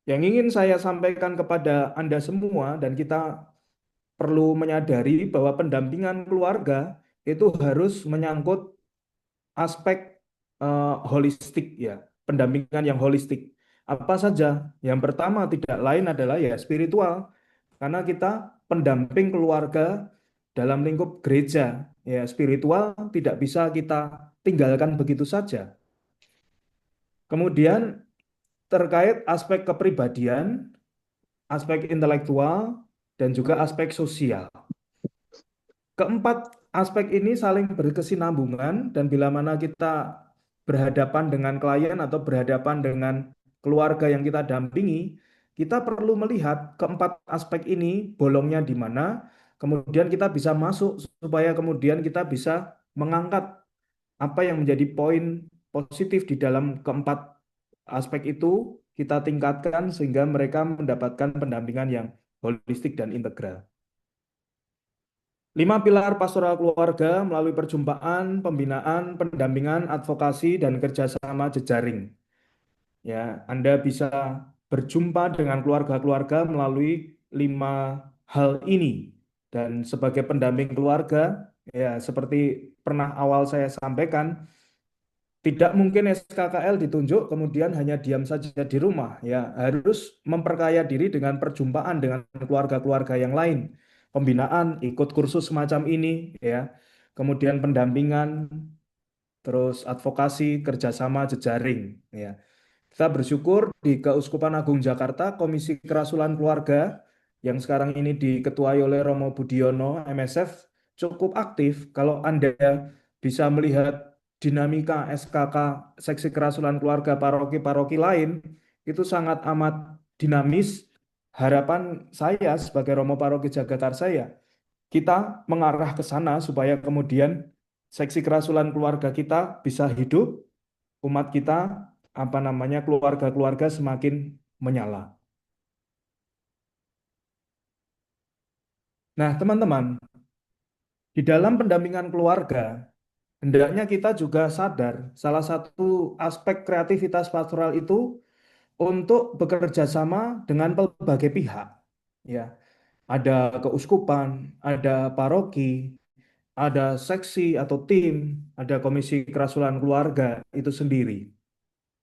Yang ingin saya sampaikan kepada Anda semua, dan kita perlu menyadari bahwa pendampingan keluarga itu harus menyangkut aspek holistik, ya, pendampingan yang holistik. Apa saja? Yang pertama tidak lain adalah ya spiritual, karena kita pendamping keluarga dalam lingkup gereja, ya spiritual tidak bisa kita tinggalkan begitu saja. Kemudian terkait aspek kepribadian, aspek intelektual, dan juga aspek sosial. Keempat aspek ini saling berkesinambungan, dan bila mana kita berhadapan dengan klien atau berhadapan dengan keluarga yang kita dampingi, kita perlu melihat keempat aspek ini bolongnya di mana, kemudian kita bisa masuk supaya kemudian kita bisa mengangkat apa yang menjadi poin positif di dalam keempat aspek itu, kita tingkatkan sehingga mereka mendapatkan pendampingan yang holistik dan integral. 5 pilar pastoral keluarga melalui perjumpaan, pembinaan, pendampingan, advokasi, dan kerjasama jejaring. Ya, Anda bisa berjumpa dengan keluarga-keluarga melalui 5 hal ini. Dan sebagai pendamping keluarga, ya seperti pernah awal saya sampaikan, tidak mungkin SKKL ditunjuk kemudian hanya diam saja di rumah, ya harus memperkaya diri dengan perjumpaan dengan keluarga-keluarga yang lain, pembinaan, ikut kursus semacam ini, ya, kemudian pendampingan, terus advokasi, kerjasama jejaring, ya. Kita bersyukur di Keuskupan Agung Jakarta, Komisi Kerasulan Keluarga yang sekarang ini diketuai oleh Romo Budiono, MSF, cukup aktif. Kalau Anda bisa melihat dinamika SKK, Seksi Kerasulan Keluarga paroki-paroki lain, itu sangat amat dinamis. Harapan saya sebagai Romo Paroki Jagakarsa, ya, kita mengarah ke sana supaya kemudian Seksi Kerasulan Keluarga kita bisa hidup, umat kita, keluarga-keluarga semakin menyala. Nah, teman-teman, di dalam pendampingan keluarga, hendaknya kita juga sadar salah satu aspek kreativitas pastoral itu untuk bekerja sama dengan berbagai pihak. Ya, ada keuskupan, ada paroki, ada seksi atau tim, ada komisi kerasulan keluarga itu sendiri.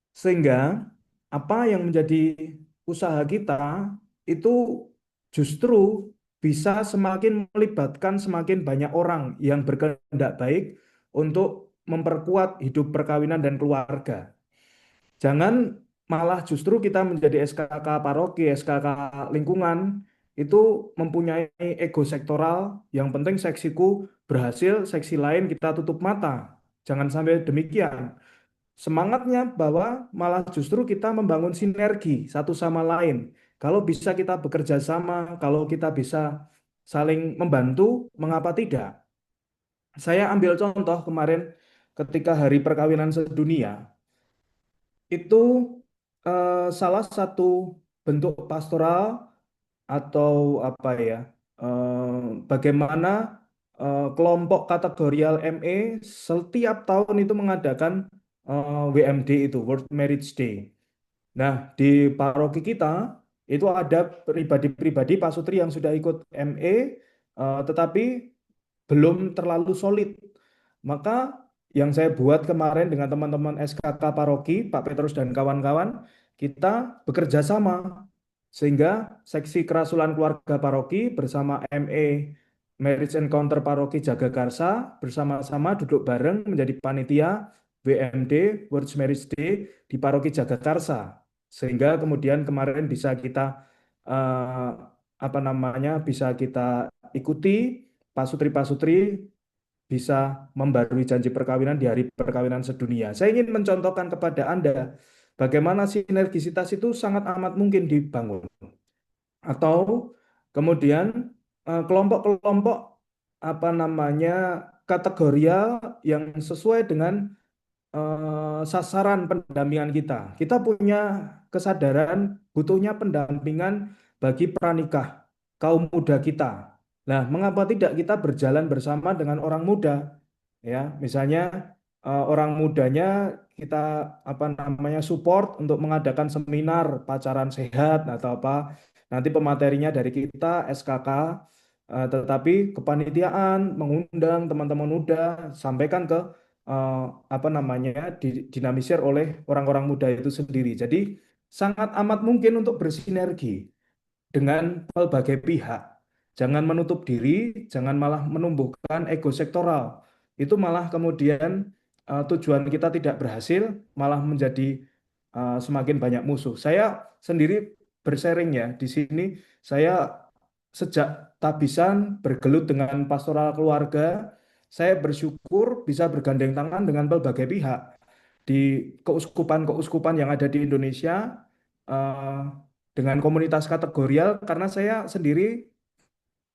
Sehingga apa yang menjadi usaha kita itu justru bisa semakin melibatkan semakin banyak orang yang berkehendak baik untuk memperkuat hidup perkawinan dan keluarga. Jangan malah justru kita menjadi SKK paroki, SKK lingkungan, itu mempunyai ego sektoral, yang penting seksiku berhasil, seksi lain kita tutup mata. Jangan sampai demikian. Semangatnya bahwa malah justru kita membangun sinergi satu sama lain. Kalau bisa kita bekerja sama, kalau kita bisa saling membantu, mengapa tidak? Saya ambil contoh kemarin ketika Hari Perkawinan Sedunia, itu salah satu bentuk pastoral atau bagaimana kelompok kategorial ME setiap tahun itu mengadakan WMD itu, World Marriage Day. Nah, di paroki kita itu ada pribadi-pribadi pasutri yang sudah ikut ME, tetapi belum terlalu solid. Maka yang saya buat kemarin dengan teman-teman SKK paroki, Pak Petrus dan kawan-kawan, kita bekerja sama. Sehingga Seksi Kerasulan Keluarga Paroki bersama ME Marriage Encounter Paroki Jagakarsa bersama-sama duduk bareng menjadi panitia WMD, World Marriage Day, di Paroki Jagakarsa. Sehingga kemudian kemarin bisa kita bisa kita ikuti, pasutri-pasutri bisa membarui janji perkawinan di Hari Perkawinan Sedunia. Saya ingin mencontohkan kepada Anda bagaimana sinergisitas itu sangat amat mungkin dibangun. Atau kemudian kelompok-kelompok kategorial yang sesuai dengan sasaran pendampingan kita. Kita punya kesadaran butuhnya pendampingan bagi pranikah kaum muda kita. Nah, mengapa tidak kita berjalan bersama dengan orang muda? Ya, misalnya orang mudanya kita support untuk mengadakan seminar pacaran sehat atau apa. Nanti pematerinya dari kita SKK, tetapi kepanitiaan mengundang teman-teman muda, sampaikan ke dinamisir oleh orang-orang muda itu sendiri. Jadi sangat amat mungkin untuk bersinergi dengan berbagai pihak. Jangan menutup diri, jangan malah menumbuhkan ego sektoral. Itu malah kemudian tujuan kita tidak berhasil, malah menjadi semakin banyak musuh. Saya sendiri bersharing ya, di sini saya sejak tabisan bergelut dengan pastoral keluarga, saya bersyukur bisa bergandeng tangan dengan berbagai pihak. di keuskupan-keuskupan yang ada di Indonesia eh, dengan komunitas kategorial, karena saya sendiri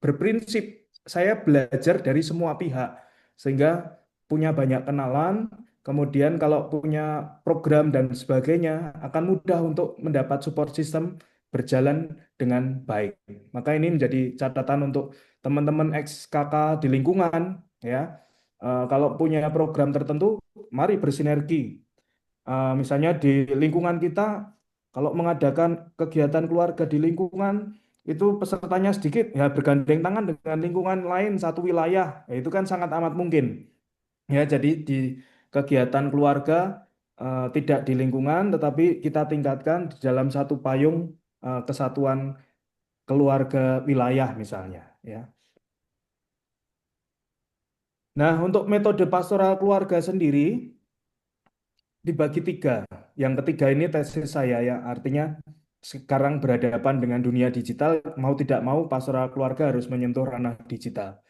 berprinsip saya belajar dari semua pihak sehingga punya banyak kenalan, kemudian kalau punya program dan sebagainya akan mudah untuk mendapat support system berjalan dengan baik. Maka ini menjadi catatan untuk teman-teman ex KK di lingkungan ya. Kalau punya program tertentu, mari bersinergi. Misalnya di lingkungan kita, kalau mengadakan kegiatan keluarga di lingkungan, itu pesertanya sedikit, ya bergandeng tangan dengan lingkungan lain satu wilayah, ya, itu kan sangat amat mungkin. Ya, jadi di kegiatan keluarga tidak di lingkungan, tetapi kita tingkatkan di dalam satu payung kesatuan keluarga wilayah misalnya. Ya. Nah, untuk metode pastoral keluarga sendiri dibagi 3. Yang ketiga ini tesis saya ya, artinya sekarang berhadapan dengan dunia digital, mau tidak mau pastoral keluarga harus menyentuh ranah digital.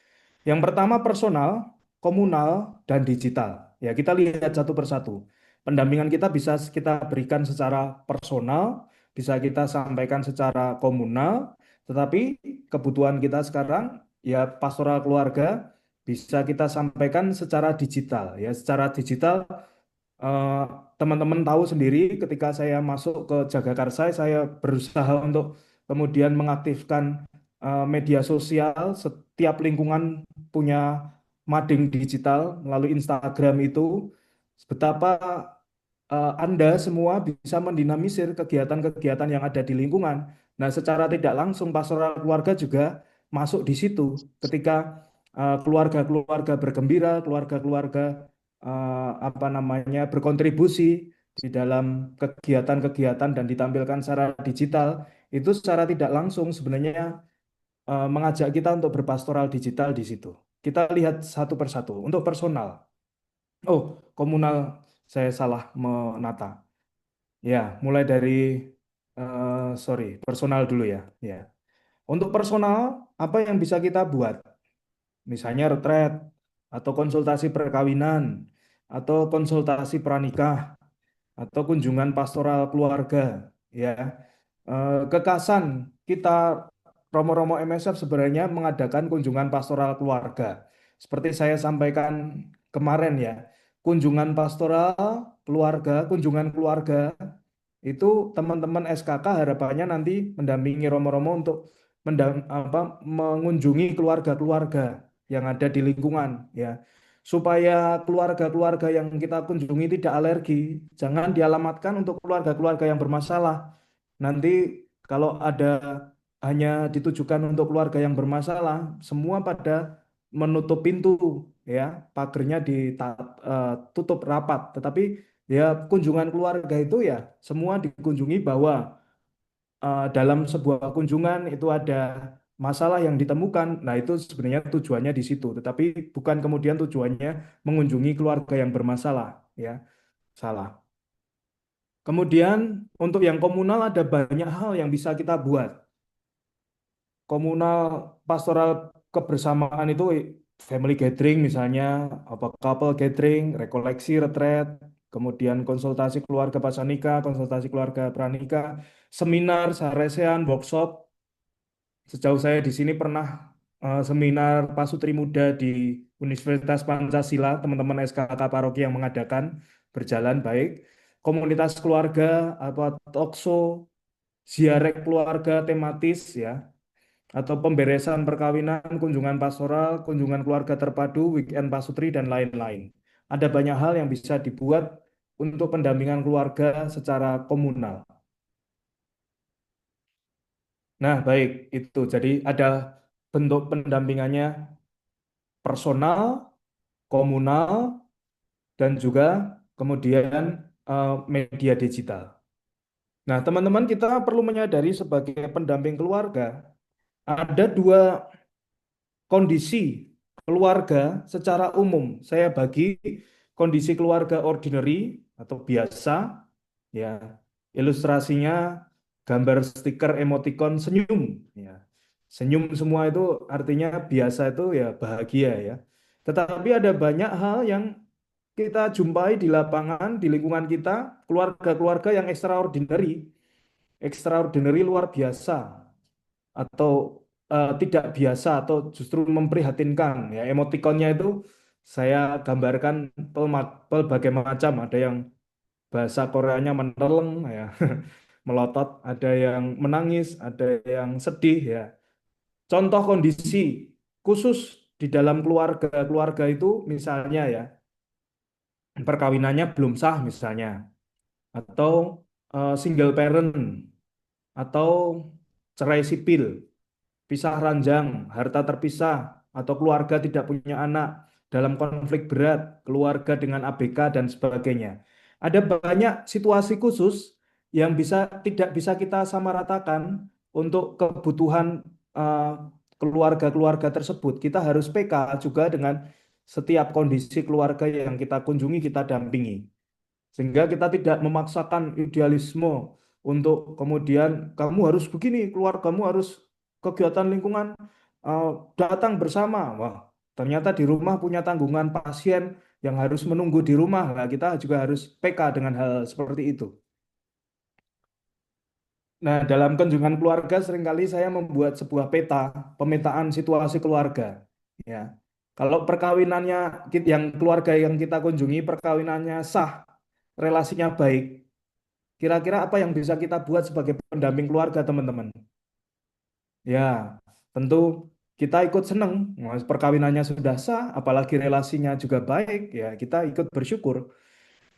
Yang pertama personal, komunal, dan digital. Ya, kita lihat satu persatu. Pendampingan kita bisa kita berikan secara personal, bisa kita sampaikan secara komunal, tetapi kebutuhan kita sekarang ya pastoral keluarga bisa kita sampaikan secara digital. Ya, secara digital teman-teman tahu sendiri ketika saya masuk ke Jagakarsa, saya berusaha untuk kemudian mengaktifkan media sosial. Setiap lingkungan punya mading digital melalui Instagram itu. Betapa Anda semua bisa mendinamisir kegiatan-kegiatan yang ada di lingkungan. Nah, secara tidak langsung pastoral keluarga juga masuk di situ. Ketika keluarga-keluarga bergembira, keluarga-keluarga berkontribusi di dalam kegiatan-kegiatan dan ditampilkan secara digital, itu secara tidak langsung sebenarnya mengajak kita untuk berpastoral digital di situ. Kita lihat satu persatu. Untuk personal, komunal saya salah menata. Ya, mulai dari personal dulu ya. Ya. Untuk personal, apa yang bisa kita buat? Misalnya retret, atau konsultasi perkawinan, atau konsultasi pranikah, atau kunjungan pastoral keluarga. Ya, Kekasan kita Romo-Romo MSF sebenarnya mengadakan kunjungan pastoral keluarga. Seperti saya sampaikan kemarin ya, kunjungan pastoral keluarga, kunjungan keluarga itu teman-teman SKK harapannya nanti mendampingi Romo-Romo untuk mengunjungi keluarga-keluarga yang ada di lingkungan ya. Supaya keluarga-keluarga yang kita kunjungi tidak alergi, jangan dialamatkan untuk keluarga-keluarga yang bermasalah. Nanti kalau ada hanya ditujukan untuk keluarga yang bermasalah, semua pada menutup pintu ya, pagernya ditutup rapat. Tetapi ya kunjungan keluarga itu ya semua dikunjungi bahwa dalam sebuah kunjungan itu ada masalah yang ditemukan. Nah, itu sebenarnya tujuannya di situ, tetapi bukan kemudian tujuannya mengunjungi keluarga yang bermasalah ya. Salah. Kemudian untuk yang komunal ada banyak hal yang bisa kita buat. Komunal pastoral kebersamaan itu family gathering misalnya, couple gathering, rekoleksi, retret, kemudian konsultasi keluarga pasanika, konsultasi keluarga pranika, seminar, saresean, workshop. Sejauh saya di sini pernah seminar Pasutri Muda di Universitas Pancasila, teman-teman SKK Paroki yang mengadakan, berjalan baik. Komunitas keluarga atau talkshow, ziarah keluarga tematis ya, atau pemberesan perkawinan, kunjungan pastoral, kunjungan keluarga terpadu, weekend pasutri, dan lain-lain. Ada banyak hal yang bisa dibuat untuk pendampingan keluarga secara komunal. Nah, baik, itu. Jadi ada bentuk pendampingannya personal, komunal, dan juga kemudian media digital. Nah, teman-teman, kita perlu menyadari sebagai pendamping keluarga, ada 2 kondisi keluarga secara umum. Saya bagi kondisi keluarga ordinary atau biasa, ya, ilustrasinya gambar stiker emoticon senyum, ya. Senyum semua itu artinya biasa itu ya bahagia ya. Tetapi ada banyak hal yang kita jumpai di lapangan, di lingkungan kita, keluarga-keluarga yang extraordinary luar biasa, atau tidak biasa, atau justru memprihatinkan. Ya, emotikonnya itu saya gambarkan pelbagai macam. Ada yang bahasa Koreanya meneleng, ya, melotot, ada yang menangis, ada yang sedih, ya. Contoh kondisi khusus di dalam keluarga itu misalnya, ya, perkawinannya belum sah misalnya, atau single parent, atau cerai sipil, pisah ranjang, harta terpisah, atau keluarga tidak punya anak, dalam konflik berat, keluarga dengan ABK, dan sebagainya. Ada banyak situasi khusus yang tidak bisa kita samaratakan untuk kebutuhan keluarga-keluarga tersebut. Kita harus PK juga dengan setiap kondisi keluarga yang kita kunjungi, kita dampingi. Sehingga kita tidak memaksakan idealisme untuk kemudian kamu harus begini, keluargamu harus kegiatan lingkungan datang bersama. Wah, ternyata di rumah punya tanggungan pasien yang harus menunggu di rumah. Nah, kita juga harus PK dengan hal seperti itu. Nah, dalam kunjungan keluarga seringkali saya membuat sebuah pemetaan situasi keluarga. Ya, kalau perkawinannya yang keluarga yang kita kunjungi perkawinannya sah, relasinya baik, kira-kira apa yang bisa kita buat sebagai pendamping keluarga, teman-teman? Ya, tentu kita ikut senang. Perkawinannya sudah sah, apalagi relasinya juga baik, ya kita ikut bersyukur.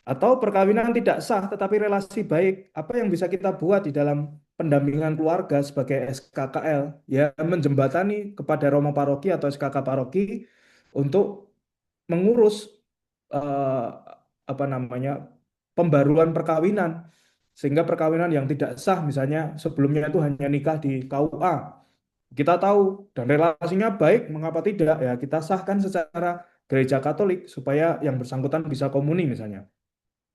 Atau perkawinan tidak sah tetapi relasi baik, apa yang bisa kita buat di dalam pendampingan keluarga sebagai SKKL? Ya, menjembatani kepada Romo Paroki atau SKK Paroki untuk mengurus eh, pembaruan perkawinan, sehingga perkawinan yang tidak sah misalnya sebelumnya itu hanya nikah di KUA, kita tahu dan relasinya baik, mengapa tidak, ya kita sahkan secara gereja Katolik supaya yang bersangkutan bisa komuni misalnya.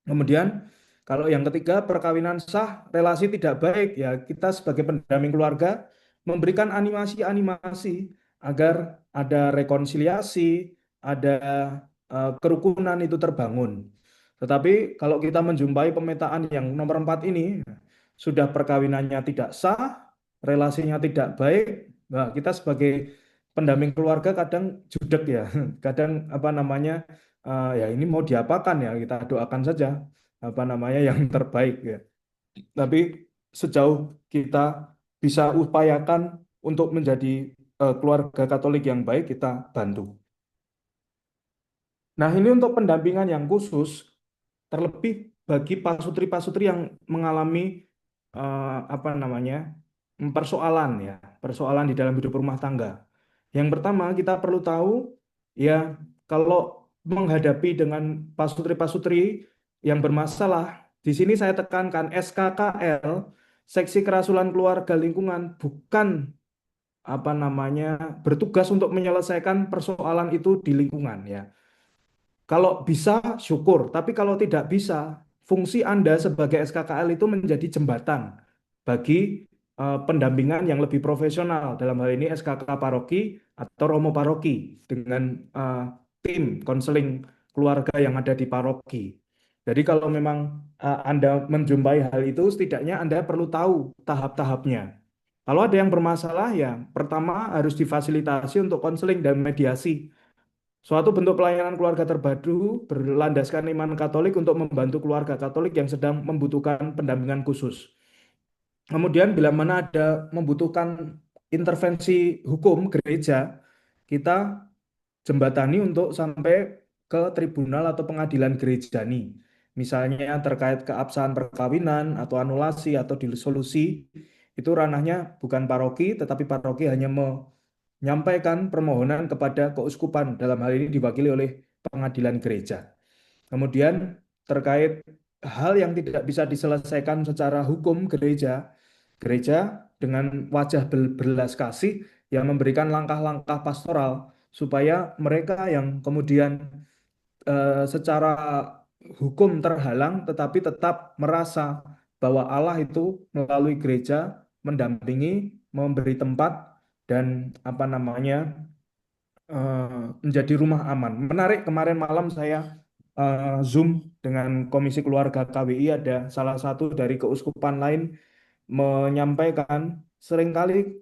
Kemudian kalau yang ketiga perkawinan sah, relasi tidak baik, ya kita sebagai pendamping keluarga memberikan animasi-animasi agar ada rekonsiliasi, ada kerukunan itu terbangun. Tetapi kalau kita menjumpai pemetaan yang nomor 4 ini, sudah perkawinannya tidak sah, relasinya tidak baik, nah kita sebagai pendamping keluarga kadang judek, ya, kadang ya ini mau diapakan, ya kita doakan saja yang terbaik, ya. Tapi sejauh kita bisa upayakan untuk menjadi keluarga Katolik yang baik, kita bantu. Nah, ini untuk pendampingan yang khusus, terlebih bagi pasutri-pasutri yang mengalami persoalan di dalam hidup rumah tangga. Yang pertama, kita perlu tahu, ya, kalau menghadapi dengan pasutri-pasutri yang bermasalah, di sini saya tekankan SKKL, Seksi Kerasulan Keluarga Lingkungan, bukan bertugas untuk menyelesaikan persoalan itu di lingkungan, ya. Kalau bisa syukur, tapi kalau tidak bisa, fungsi Anda sebagai SKKL itu menjadi jembatan bagi pendampingan yang lebih profesional, dalam hal ini SKK Paroki atau Romo Paroki dengan tim konseling keluarga yang ada di paroki. Jadi kalau memang Anda menjumpai hal itu, setidaknya Anda perlu tahu tahap-tahapnya. Kalau ada yang bermasalah, ya pertama harus difasilitasi untuk konseling dan mediasi. Suatu bentuk pelayanan keluarga terpadu berlandaskan iman Katolik untuk membantu keluarga Katolik yang sedang membutuhkan pendampingan khusus. Kemudian bila mana ada membutuhkan intervensi hukum gereja, kita jembatani untuk sampai ke tribunal atau pengadilan gerejani. Misalnya terkait keabsahan perkawinan atau anulasi atau disolusi, itu ranahnya bukan paroki, tetapi paroki hanya menyampaikan permohonan kepada keuskupan, dalam hal ini diwakili oleh pengadilan gereja. Kemudian terkait hal yang tidak bisa diselesaikan secara hukum gereja dengan wajah berbelas kasih yang memberikan langkah-langkah pastoral supaya mereka yang kemudian secara hukum terhalang tetapi tetap merasa bahwa Allah itu melalui gereja mendampingi, memberi tempat, dan menjadi rumah aman. Menarik, kemarin malam saya Zoom dengan Komisi Keluarga KWI, ada salah satu dari keuskupan lain menyampaikan seringkali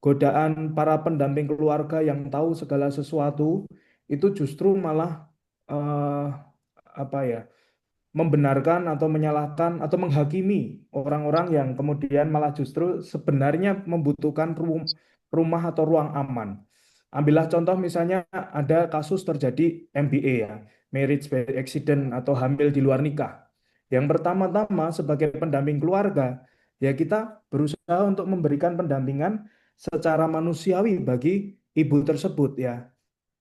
godaan para pendamping keluarga yang tahu segala sesuatu itu justru malah eh, membenarkan atau menyalahkan atau menghakimi orang-orang yang kemudian malah justru sebenarnya membutuhkan rumah atau ruang aman. Ambillah contoh misalnya ada kasus terjadi MBA ya, marriage by accident atau hamil di luar nikah. Yang pertama-tama sebagai pendamping keluarga, ya kita berusaha untuk memberikan pendampingan secara manusiawi bagi ibu tersebut ya.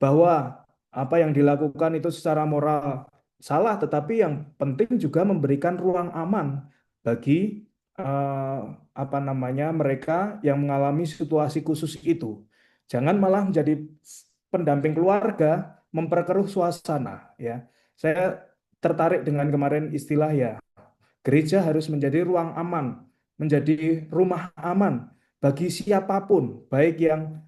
Bahwa apa yang dilakukan itu secara moral salah, tetapi yang penting juga memberikan ruang aman bagi mereka yang mengalami situasi khusus itu. Jangan malah menjadi pendamping keluarga memperkeruh suasana ya. Saya tertarik dengan kemarin istilah ya, gereja harus menjadi ruang aman, menjadi rumah aman bagi siapapun, baik yang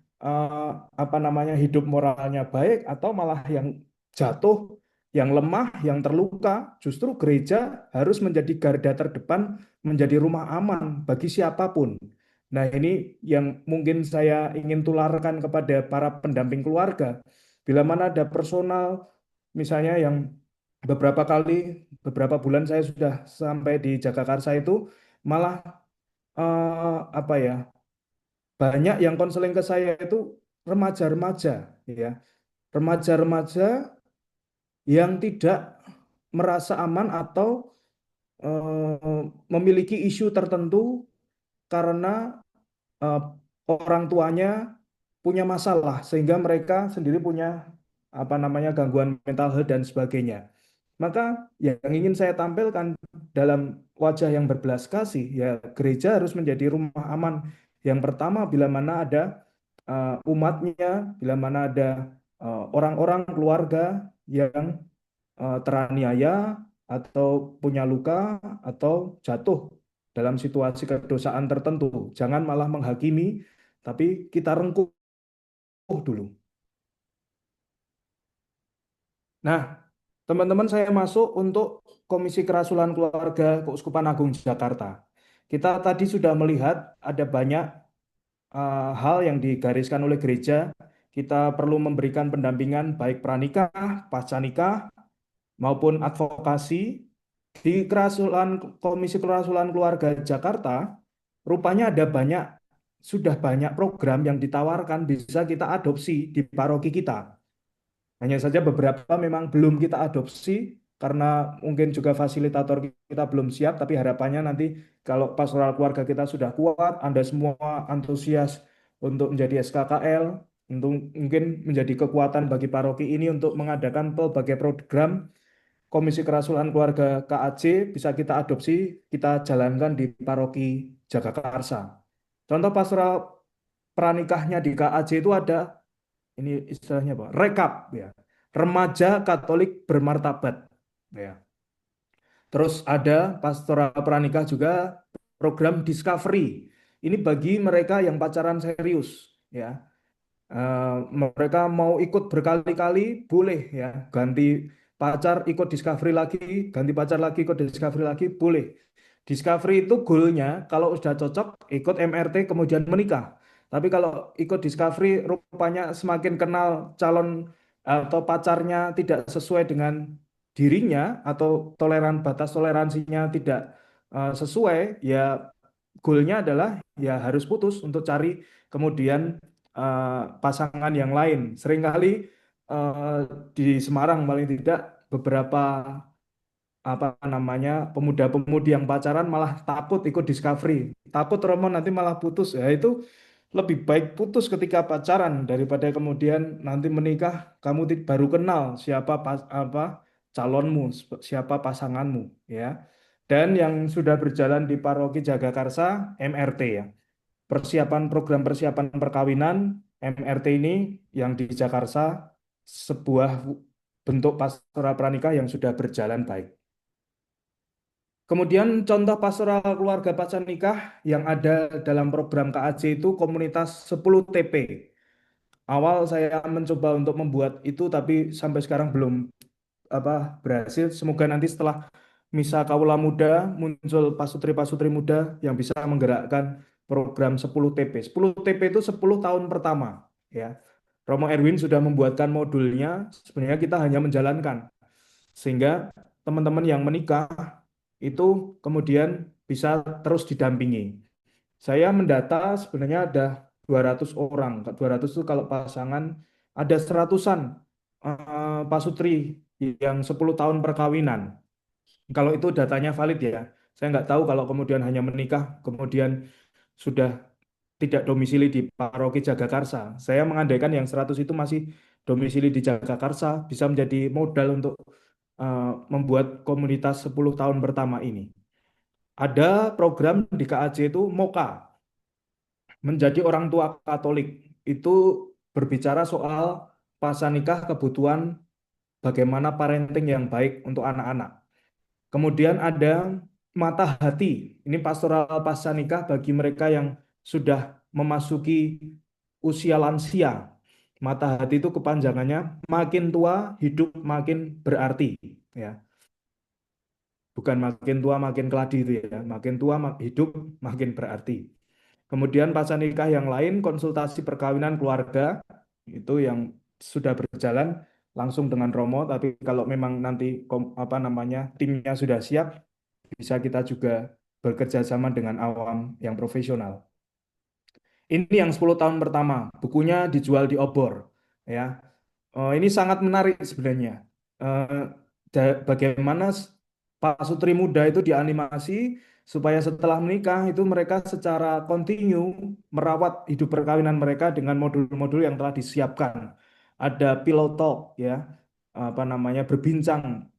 hidup moralnya baik atau malah yang jatuh, yang lemah, yang terluka. Justru gereja harus menjadi garda terdepan, menjadi rumah aman bagi siapapun. Nah, ini yang mungkin saya ingin tularkan kepada para pendamping keluarga. Bila mana ada personal, misalnya yang beberapa bulan saya sudah sampai di Jagakarsa itu, malah banyak yang konseling ke saya itu remaja-remaja, ya, remaja-remaja yang tidak merasa aman atau memiliki isu tertentu karena orang tuanya punya masalah sehingga mereka sendiri punya gangguan mental health dan sebagainya. Maka yang ingin saya tampilkan dalam wajah yang berbelas kasih, ya gereja harus menjadi rumah aman. Yang pertama, bila mana ada umatnya, bila mana ada orang-orang keluarga yang teraniaya atau punya luka atau jatuh dalam situasi kedosaan tertentu. Jangan malah menghakimi, tapi kita rengkuh dulu. Nah, teman-teman, saya masuk untuk Komisi Kerasulan Keluarga Keuskupan Agung Jakarta. Kita tadi sudah melihat ada banyak hal yang digariskan oleh gereja. Kita perlu memberikan pendampingan baik pranikah, pasca nikah, maupun advokasi. Di Komisi Kerasulan Keluarga Jakarta, rupanya sudah banyak program yang ditawarkan bisa kita adopsi di paroki kita. Hanya saja beberapa memang belum kita adopsi karena mungkin juga fasilitator kita belum siap, tapi harapannya nanti kalau pastoral keluarga kita sudah kuat, Anda semua antusias untuk menjadi SKKL, untuk mungkin menjadi kekuatan bagi paroki ini untuk mengadakan berbagai program Komisi Kerasulan Keluarga KAJ bisa kita adopsi, kita jalankan di paroki Jagakarsa. Contoh pastoral pranikahnya di KAJ itu ada, ini istilahnya apa? Rekap ya. Remaja Katolik bermartabat ya. Terus ada pastoral pranikah juga program Discovery. Ini bagi mereka yang pacaran serius ya. Mereka mau ikut berkali-kali boleh ya. Ganti pacar ikut Discovery lagi, ganti pacar lagi ikut Discovery lagi boleh. Discovery itu goalnya kalau sudah cocok ikut MRT kemudian menikah. Tapi kalau ikut Discovery rupanya semakin kenal calon atau pacarnya tidak sesuai dengan dirinya atau batas toleransinya tidak sesuai, ya goalnya adalah ya harus putus untuk cari kemudian pasangan yang lain. Seringkali di Semarang paling tidak beberapa pemuda-pemudi yang pacaran malah takut ikut Discovery, takut Romo nanti malah putus. Ya itu lebih baik putus ketika pacaran daripada kemudian nanti menikah kamu baru kenal siapa calonmu, siapa pasanganmu ya. Dan yang sudah berjalan di Paroki Jagakarsa MRT ya. Program persiapan perkawinan MRT ini yang di Jakarta sebuah bentuk pastoral pranikah yang sudah berjalan baik. Kemudian contoh pastoral keluarga pasca nikah yang ada dalam program KAJ itu komunitas 10 TP. Awal saya mencoba untuk membuat itu, tapi sampai sekarang belum berhasil. Semoga nanti setelah Misa Kawula Muda muncul pasutri-pasutri muda yang bisa menggerakkan program 10 TP. 10 TP itu 10 tahun pertama, ya. Romo Erwin sudah membuatkan modulnya, sebenarnya kita hanya menjalankan. Sehingga teman-teman yang menikah itu kemudian bisa terus didampingi. Saya mendata sebenarnya ada 200 orang. 200 itu kalau pasangan, ada 100-an pasutri yang 10 tahun perkawinan. Kalau itu datanya valid ya. Saya nggak tahu kalau kemudian hanya menikah, kemudian sudah tidak domisili di paroki Jagakarsa. Saya mengandaikan yang 100 itu masih domisili di Jagakarsa, bisa menjadi modal untuk membuat komunitas 10 tahun pertama ini. Ada program di KAJ itu MOKA, menjadi orang tua Katolik. Itu berbicara soal pasanikah, kebutuhan bagaimana parenting yang baik untuk anak-anak. Kemudian ada Mata Hati, ini pastoral pasanikah bagi mereka yang sudah memasuki usia lansia. Mata Hati itu kepanjangannya makin tua hidup makin berarti, ya. Bukan makin tua makin keladi itu ya, makin tua hidup makin berarti. Kemudian pasanikah yang lain, konsultasi perkawinan keluarga, itu yang sudah berjalan langsung dengan Romo, tapi kalau memang nanti timnya sudah siap, bisa kita juga bekerja sama dengan awam yang profesional. Ini yang 10 tahun pertama, bukunya dijual di obor, ya. Ini sangat menarik sebenarnya. Bagaimana pasutri muda itu dianimasi supaya setelah menikah itu mereka secara kontinu merawat hidup perkawinan mereka dengan modul-modul yang telah disiapkan. Ada pillow talk, ya, berbincang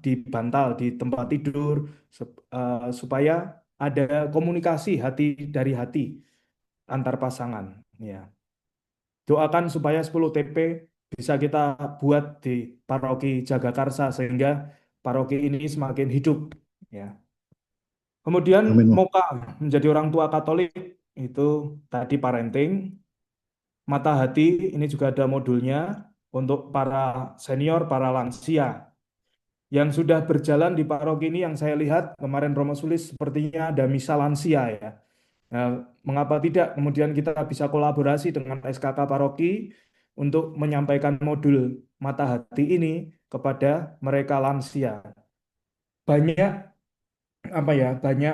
di bantal di tempat tidur, supaya ada komunikasi hati dari hati antar pasangan, ya. Doakan supaya 10 TP bisa kita buat di paroki Jagakarsa sehingga paroki ini semakin hidup, ya. Kemudian Amin, Mo. MOKA, menjadi orang tua Katolik, itu tadi parenting. Mata Hati ini juga ada modulnya untuk para senior, para lansia. Yang sudah berjalan di paroki ini yang saya lihat kemarin Romo Sulis sepertinya ada misa lansia, ya. Nah, mengapa tidak kemudian kita bisa kolaborasi dengan SKK paroki untuk menyampaikan modul Mata Hati ini kepada mereka lansia. Banyak banyak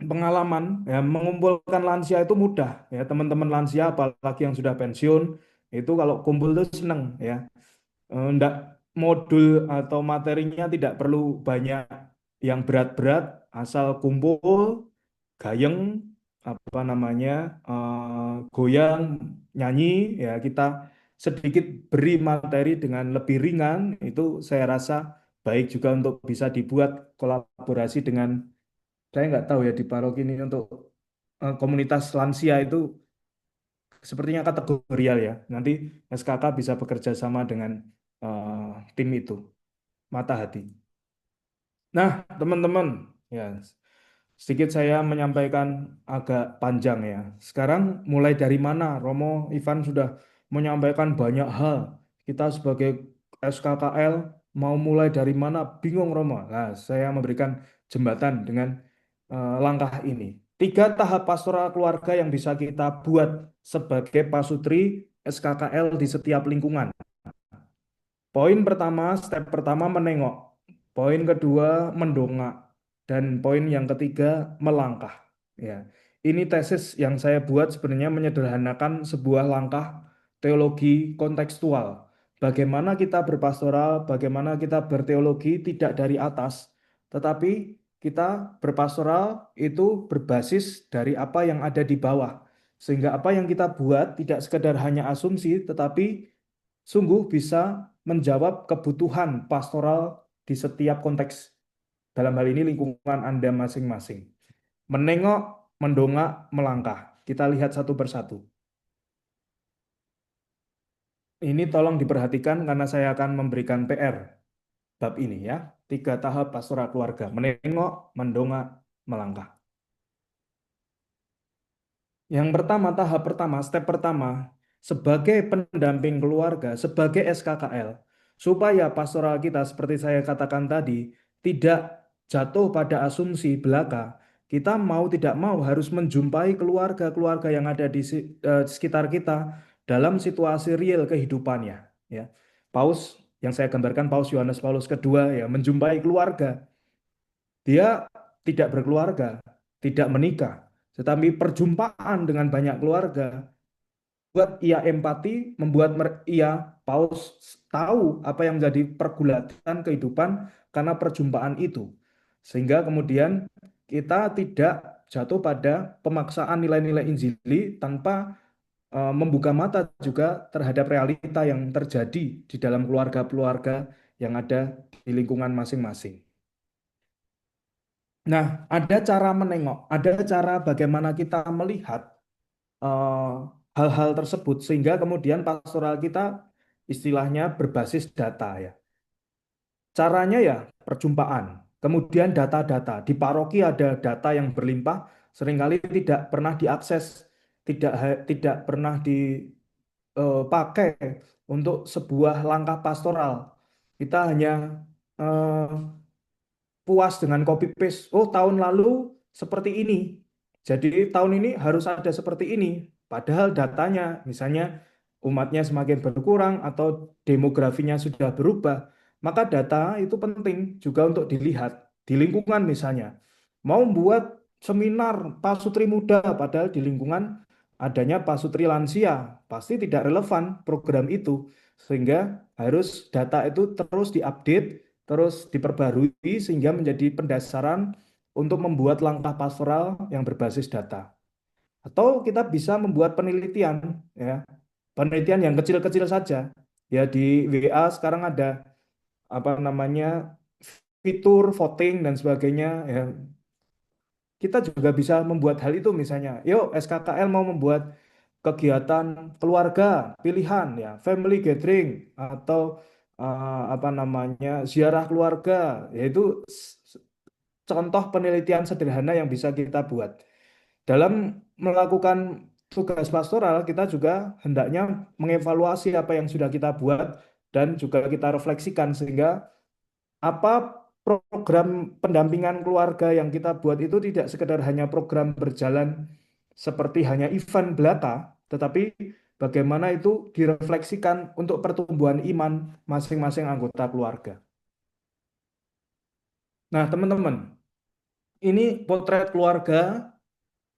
pengalaman, ya, mengumpulkan lansia itu mudah, ya. Teman-teman lansia apalagi yang sudah pensiun itu kalau kumpul itu seneng, ya. Enggak, modul atau materinya tidak perlu banyak yang berat-berat, asal kumpul gayeng goyang, nyanyi, ya, kita sedikit beri materi dengan lebih ringan, itu saya rasa baik juga untuk bisa dibuat kolaborasi dengan, saya nggak tahu ya di paroki ini untuk komunitas lansia itu sepertinya kategorial, ya. Nanti SKK bisa bekerja sama dengan tim itu, Mata Hati. Nah, teman-teman, ya, sedikit saya menyampaikan agak panjang, ya. Sekarang mulai dari mana? Romo Ivan sudah menyampaikan banyak hal. Kita sebagai SKKL mau mulai dari mana? Bingung, Romo. Nah, saya memberikan jembatan dengan langkah ini. 3 tahap pastoral keluarga yang bisa kita buat sebagai pasutri SKKL di setiap lingkungan. Poin pertama, step pertama menengok. Poin kedua mendongak. Dan poin yang ketiga melangkah. Ya, ini tesis yang saya buat sebenarnya menyederhanakan sebuah langkah teologi kontekstual. Bagaimana kita berpastoral, bagaimana kita berteologi tidak dari atas, tetapi kita berpastoral itu berbasis dari apa yang ada di bawah. Sehingga apa yang kita buat tidak sekedar hanya asumsi, tetapi sungguh bisa menjawab kebutuhan pastoral di setiap konteks. Dalam hal ini lingkungan Anda masing-masing. Menengok, mendongak, melangkah. Kita lihat satu persatu. Ini tolong diperhatikan karena saya akan memberikan PR bab ini, ya. 3 tahap pastoral keluarga. Menengok, mendongak, melangkah. Yang pertama, tahap pertama, step pertama, sebagai pendamping keluarga, sebagai SKKL, supaya pastoral kita seperti saya katakan tadi tidak jatuh pada asumsi belaka. Kita mau tidak mau harus menjumpai keluarga-keluarga yang ada di sekitar kita dalam situasi real kehidupannya. Ya, Paus yang saya gambarkan Paus Yohanes Paulus II ya menjumpai keluarga. Dia tidak berkeluarga, tidak menikah, tetapi perjumpaan dengan banyak keluarga membuat ia empati, membuat ia Paus tahu apa yang menjadi pergulatan kehidupan karena perjumpaan itu. Sehingga kemudian kita tidak jatuh pada pemaksaan nilai-nilai Injili tanpa membuka mata juga terhadap realita yang terjadi di dalam keluarga-keluarga yang ada di lingkungan masing-masing. Nah, ada cara menengok, ada cara bagaimana kita melihat hal-hal tersebut sehingga kemudian pastoral kita istilahnya berbasis data ya. Caranya ya perjumpaan, kemudian data-data. Di paroki ada data yang berlimpah, seringkali tidak pernah diakses, tidak pernah dipakai untuk sebuah langkah pastoral. Kita hanya puas dengan copy paste. Oh, tahun lalu seperti ini. Jadi tahun ini harus ada seperti ini. Padahal datanya misalnya umatnya semakin berkurang atau demografinya sudah berubah. Maka data itu penting juga untuk dilihat di lingkungan misalnya. Mau membuat seminar pasutri muda padahal di lingkungan adanya pasutri lansia, pasti tidak relevan program itu. Sehingga harus data itu terus diupdate, terus diperbarui sehingga menjadi pendasaran untuk membuat langkah pastoral yang berbasis data. Atau kita bisa membuat penelitian, ya, penelitian yang kecil-kecil saja. Ya di WA sekarang ada apa namanya fitur voting dan sebagainya. Ya. Kita juga bisa membuat hal itu misalnya. Yuk SKKL mau membuat kegiatan keluarga pilihan ya, family gathering atau apa namanya ziarah keluarga, yaitu contoh penelitian sederhana yang bisa kita buat. Dalam melakukan tugas pastoral, kita juga hendaknya mengevaluasi apa yang sudah kita buat dan juga kita refleksikan sehingga apa program pendampingan keluarga yang kita buat itu tidak sekedar hanya program berjalan seperti hanya event belaka, tetapi bagaimana itu direfleksikan untuk pertumbuhan iman masing-masing anggota keluarga. Nah, teman-teman, ini potret keluarga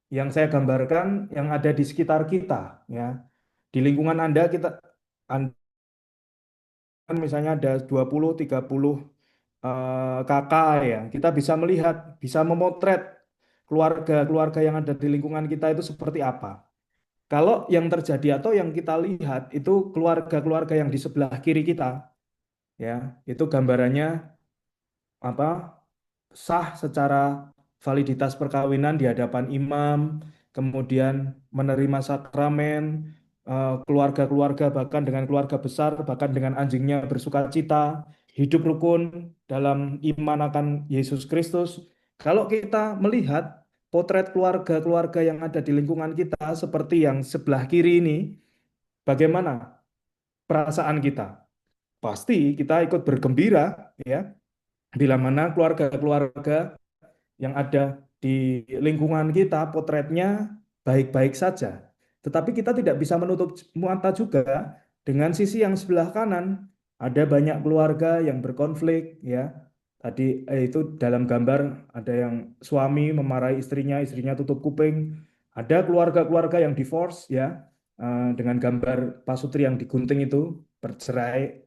yang saya gambarkan yang ada di sekitar kita, ya. Di lingkungan Anda misalnya ada 20-30 kakak ya, kita bisa melihat, bisa memotret keluarga-keluarga yang ada di lingkungan kita itu seperti apa. Kalau yang terjadi atau yang kita lihat itu keluarga-keluarga yang di sebelah kiri kita, ya, itu gambarannya apa? Sah secara validitas perkawinan di hadapan imam, kemudian menerima sakramen, keluarga-keluarga bahkan dengan keluarga besar, bahkan dengan anjingnya bersukacita, hidup rukun dalam iman akan Yesus Kristus. Kalau kita melihat potret keluarga-keluarga yang ada di lingkungan kita seperti yang sebelah kiri ini, bagaimana perasaan kita? Pasti kita ikut bergembira ya, bila mana keluarga-keluarga yang ada di lingkungan kita potretnya baik-baik saja. Tetapi kita tidak bisa menutup mata juga dengan sisi yang sebelah kanan. Ada banyak keluarga yang berkonflik ya. Tadi itu dalam gambar ada yang suami memarahi istrinya, istrinya tutup kuping. Ada keluarga-keluarga yang divorce ya, dengan gambar pasutri yang digunting itu bercerai.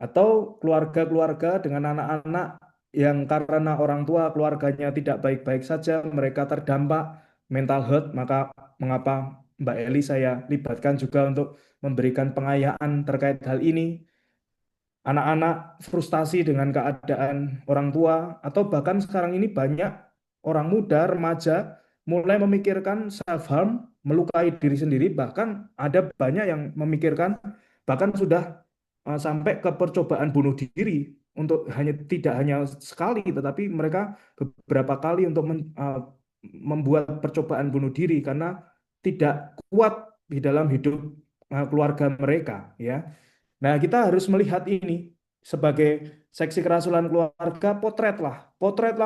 Atau keluarga-keluarga dengan anak-anak yang karena orang tua keluarganya tidak baik-baik saja, mereka terdampak mental health, maka mengapa Mbak Eli saya libatkan juga untuk memberikan pengayaan terkait hal ini. Anak-anak frustasi dengan keadaan orang tua, atau bahkan sekarang ini banyak orang muda, remaja, mulai memikirkan self-harm, melukai diri sendiri, bahkan ada banyak yang memikirkan, bahkan sudah sampai ke percobaan bunuh diri, untuk tidak hanya sekali, tetapi mereka beberapa kali untuk membuat percobaan bunuh diri karena tidak kuat di dalam hidup keluarga mereka, ya. Nah, kita harus melihat ini sebagai seksi kerasulan keluarga, potretlah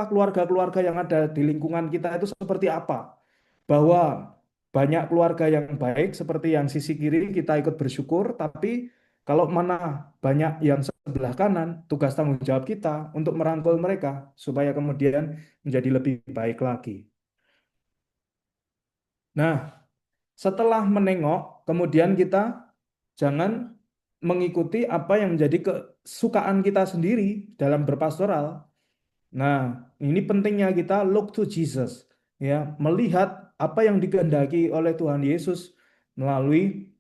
keluarga-keluarga yang ada di lingkungan kita itu seperti apa. Bahwa banyak keluarga yang baik seperti yang sisi kiri kita ikut bersyukur, tapi kalau mana banyak yang sebelah kanan, tugas tanggung jawab kita untuk merangkul mereka supaya kemudian menjadi lebih baik lagi. Nah, setelah menengok, kemudian kita jangan mengikuti apa yang menjadi kesukaan kita sendiri dalam berpastoral. Nah, ini pentingnya kita look to Jesus, ya, melihat apa yang dikehendaki oleh Tuhan Yesus melalui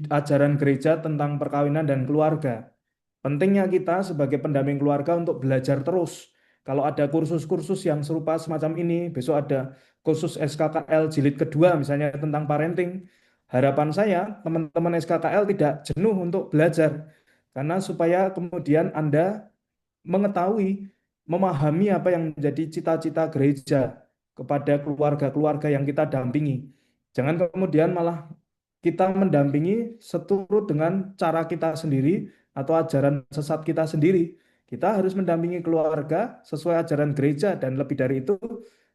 ajaran gereja tentang perkawinan dan keluarga. Pentingnya kita sebagai pendamping keluarga untuk belajar terus. Kalau ada kursus-kursus yang serupa semacam ini, besok ada kursus SKKL jilid kedua misalnya tentang parenting. Harapan saya teman-teman SKKL tidak jenuh untuk belajar. Karena supaya kemudian Anda mengetahui, memahami apa yang menjadi cita-cita gereja kepada keluarga-keluarga yang kita dampingi. Jangan kemudian malah kita mendampingi seturut dengan cara kita sendiri atau ajaran sesat kita sendiri. Kita harus mendampingi keluarga sesuai ajaran gereja dan lebih dari itu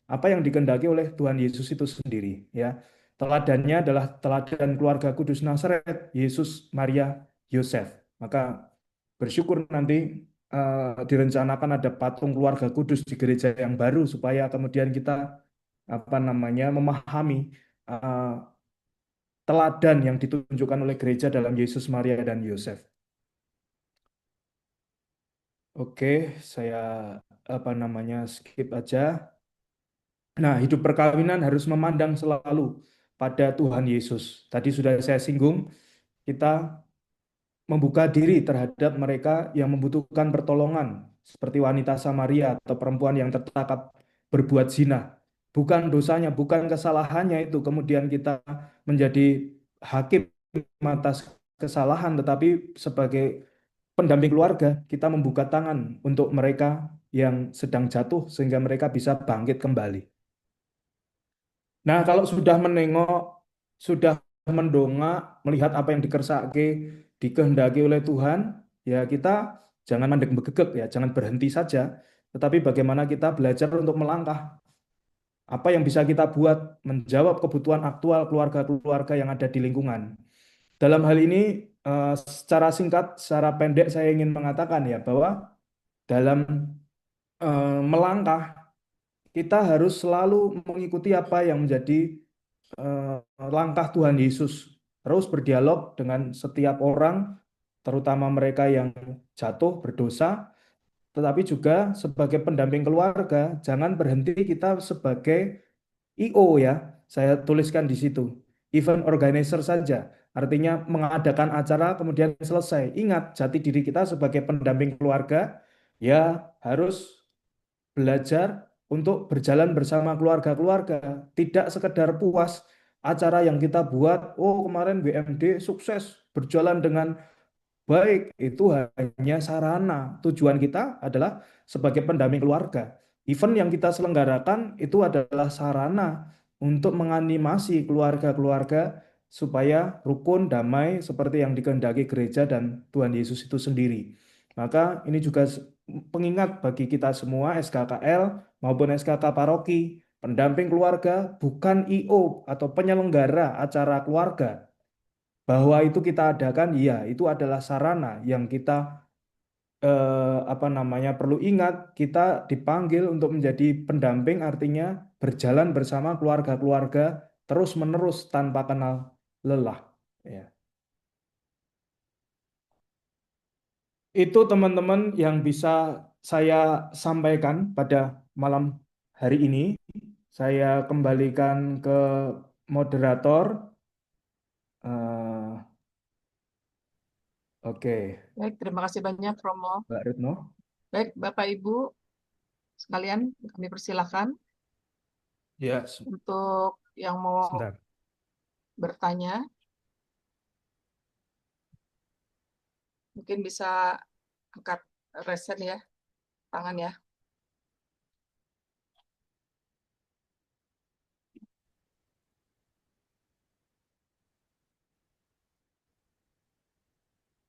apa yang dikehendaki oleh Tuhan Yesus itu sendiri, ya. Teladannya adalah teladan keluarga kudus Nazaret, Yesus, Maria, Yosef. Maka bersyukur nanti direncanakan ada patung keluarga kudus di gereja yang baru supaya kemudian kita memahami teladan yang ditunjukkan oleh gereja dalam Yesus, Maria, dan Yosef. Oke, saya skip aja. Nah, hidup perkawinan harus memandang selalu pada Tuhan Yesus. Tadi sudah saya singgung, kita membuka diri terhadap mereka yang membutuhkan pertolongan, seperti wanita Samaria atau perempuan yang tertangkap berbuat zina. Bukan dosanya, bukan kesalahannya itu kemudian kita menjadi hakim atas kesalahan, tetapi sebagai pendamping keluarga kita membuka tangan untuk mereka yang sedang jatuh sehingga mereka bisa bangkit kembali. Nah, kalau sudah menengok, sudah mendongak, melihat apa yang dikehendaki oleh Tuhan, ya kita jangan mandek begegek, ya, jangan berhenti saja, tetapi bagaimana kita belajar untuk melangkah. Apa yang bisa kita buat menjawab kebutuhan aktual keluarga-keluarga yang ada di lingkungan. Dalam hal ini, secara singkat, secara pendek saya ingin mengatakan ya bahwa dalam melangkah kita harus selalu mengikuti apa yang menjadi langkah Tuhan Yesus. Terus berdialog dengan setiap orang, terutama mereka yang jatuh berdosa, tetapi juga sebagai pendamping keluarga, jangan berhenti kita sebagai IO, ya. Saya tuliskan di situ. Event organizer saja. Artinya mengadakan acara kemudian selesai. Ingat, jati diri kita sebagai pendamping keluarga ya harus belajar untuk berjalan bersama keluarga-keluarga, tidak sekedar puas acara yang kita buat, oh kemarin WMD sukses, berjalan dengan baik, itu hanya sarana. Tujuan kita adalah sebagai pendamping keluarga. Event yang kita selenggarakan itu adalah sarana untuk menganimasi keluarga-keluarga supaya rukun, damai, seperti yang dikehendaki gereja dan Tuhan Yesus itu sendiri. Maka ini juga pengingat bagi kita semua SKKL maupun SKK paroki, pendamping keluarga bukan IO atau penyelenggara acara keluarga. Bahwa itu kita adakan, ya itu adalah sarana yang kita perlu ingat, kita dipanggil untuk menjadi pendamping, artinya berjalan bersama keluarga-keluarga terus-menerus tanpa kenal lelah. Ya. Itu teman-teman yang bisa saya sampaikan pada malam hari ini. Saya kembalikan ke moderator. Oke. Baik, terima kasih banyak Romo. Mbak Retno. Baik, Bapak Ibu sekalian, kami persilahkan untuk yang mau bertanya. Mungkin bisa angkat resen ya, tangan ya.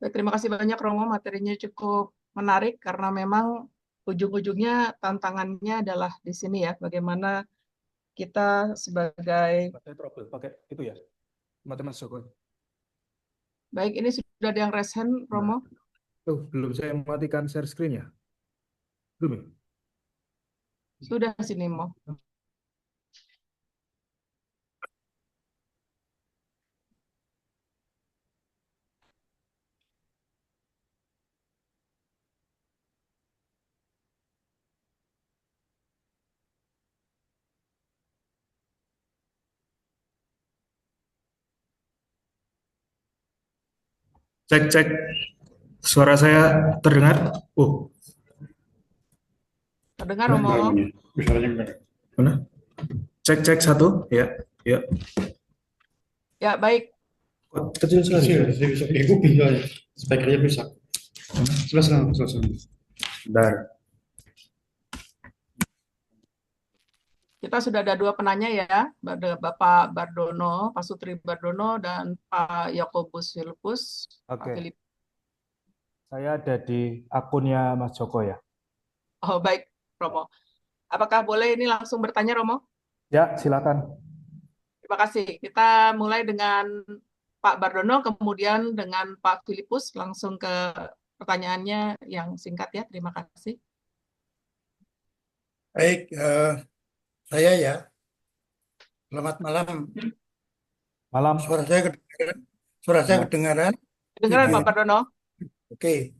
Baik, terima kasih banyak Romo, materinya cukup menarik karena memang ujung-ujungnya tantangannya adalah di sini ya, bagaimana kita sebagai, Pakai trouble, pakai itu ya, teman-teman Joko. baik ini sudah ada yang raise hand Romo, Tuh, belum saya matikan share screen ya. Belum ya? sudah sini Mo. Cek, cek. Suara saya terdengar? Oh, Terdengar Romo? mana? Cek, cek satu. Ya, ya. Ya, baik. Kecil sekali. Ibu bisa ya. Speakernya bisa. Sebelah sana, sebelah sana. Bentar. Kita sudah ada dua penanya ya, Bapak Bardono, Pak Sutri Bardono, dan Pak Yakobus Filipus. Pak Oke. Filip. Saya ada di akunnya Mas Joko ya. Oh, baik, Romo. Apakah boleh ini langsung bertanya, Romo? Ya, silakan. Terima kasih. Kita mulai dengan Pak Bardono, kemudian dengan Pak Filipus, langsung ke pertanyaannya yang singkat ya. Terima kasih. Baik, saya ya. Selamat malam. Malam. Suara saya kedengaran? Suara saya kedengaran? Kedengaran Pak Bardono? Oke.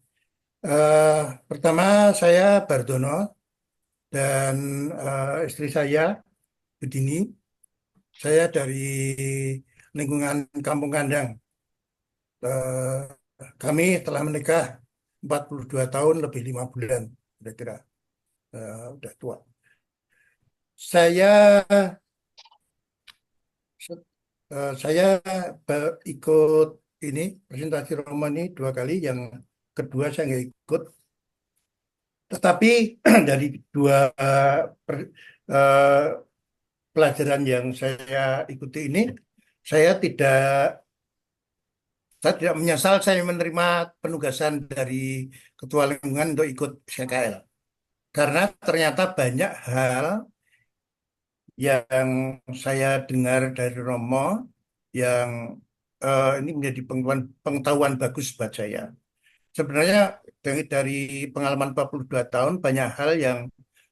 Pertama saya Bardono dan istri saya Bedini. Saya dari lingkungan Kampung Kandang. Kami telah menikah 42 tahun lebih 5 bulan, kira-kira. Udah tua. Saya ikut ini presentasi Romo ini 2 kali, yang kedua saya nggak ikut. Tetapi dari 2 pelajaran yang saya ikuti ini, saya tidak menyesal saya menerima penugasan dari Ketua Lingkungan untuk ikut SKKL. Karena ternyata banyak hal yang saya dengar dari Romo yang ini menjadi pengetahuan bagus buat saya. Sebenarnya dari pengalaman 42 tahun banyak hal yang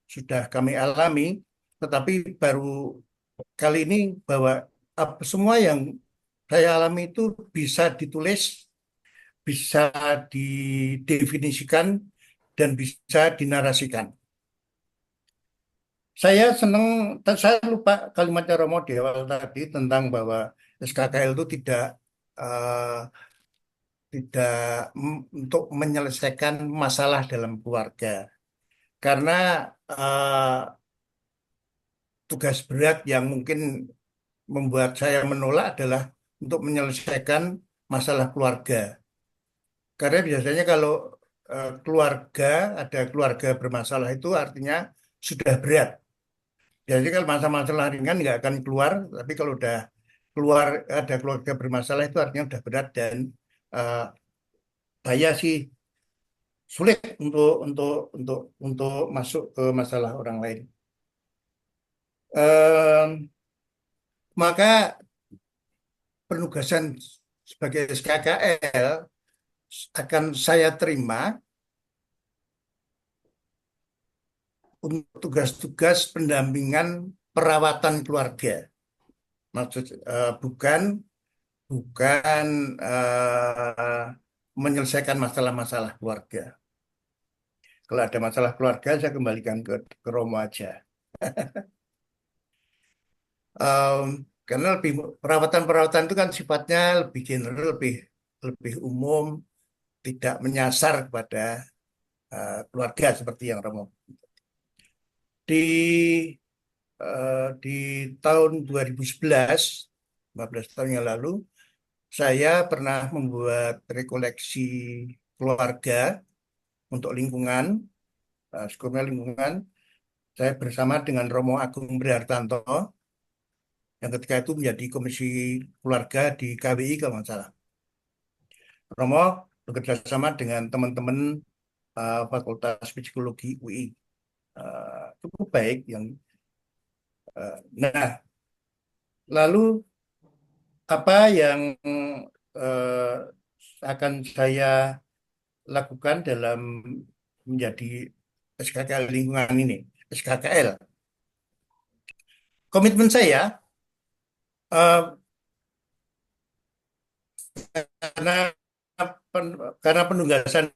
sudah kami alami, tetapi baru kali ini bahwa semua yang saya alami itu bisa ditulis, bisa didefinisikan, dan bisa dinarasikan. Saya senang, saya lupa kalimatnya Romo di awal tadi tentang bahwa SKKL itu tidak untuk menyelesaikan masalah dalam keluarga. Karena tugas berat yang mungkin membuat saya menolak adalah untuk menyelesaikan masalah keluarga. Karena biasanya kalau ada keluarga bermasalah itu artinya sudah berat. Jadi kalau masalah ringan nggak akan keluar, tapi kalau udah keluar ada keluarga bermasalah itu artinya udah berat, dan saya sih sulit untuk masuk ke masalah orang lain. Maka penugasan sebagai SKKL akan saya terima untuk tugas-tugas pendampingan perawatan keluarga. Maksud bukan menyelesaikan masalah-masalah keluarga. Kalau ada masalah keluarga, saya kembalikan ke Romo aja. Karena perawatan-perawatan itu kan sifatnya lebih general, lebih umum, tidak menyasar kepada keluarga seperti yang Romo. Di tahun 2011, 15 tahun yang lalu, saya pernah membuat rekoleksi keluarga untuk lingkungan, skornya lingkungan. Saya bersama dengan Romo Agung Berhartanto, yang ketika itu menjadi komisi keluarga di KWI kalau nggak salah. Romo bekerja sama dengan teman-teman Fakultas Psikologi UI. Cukup baik nah, lalu apa yang eh, akan saya lakukan dalam menjadi SKKL lingkungan ini, SKKL. Komitmen saya eh, karena karena penugasan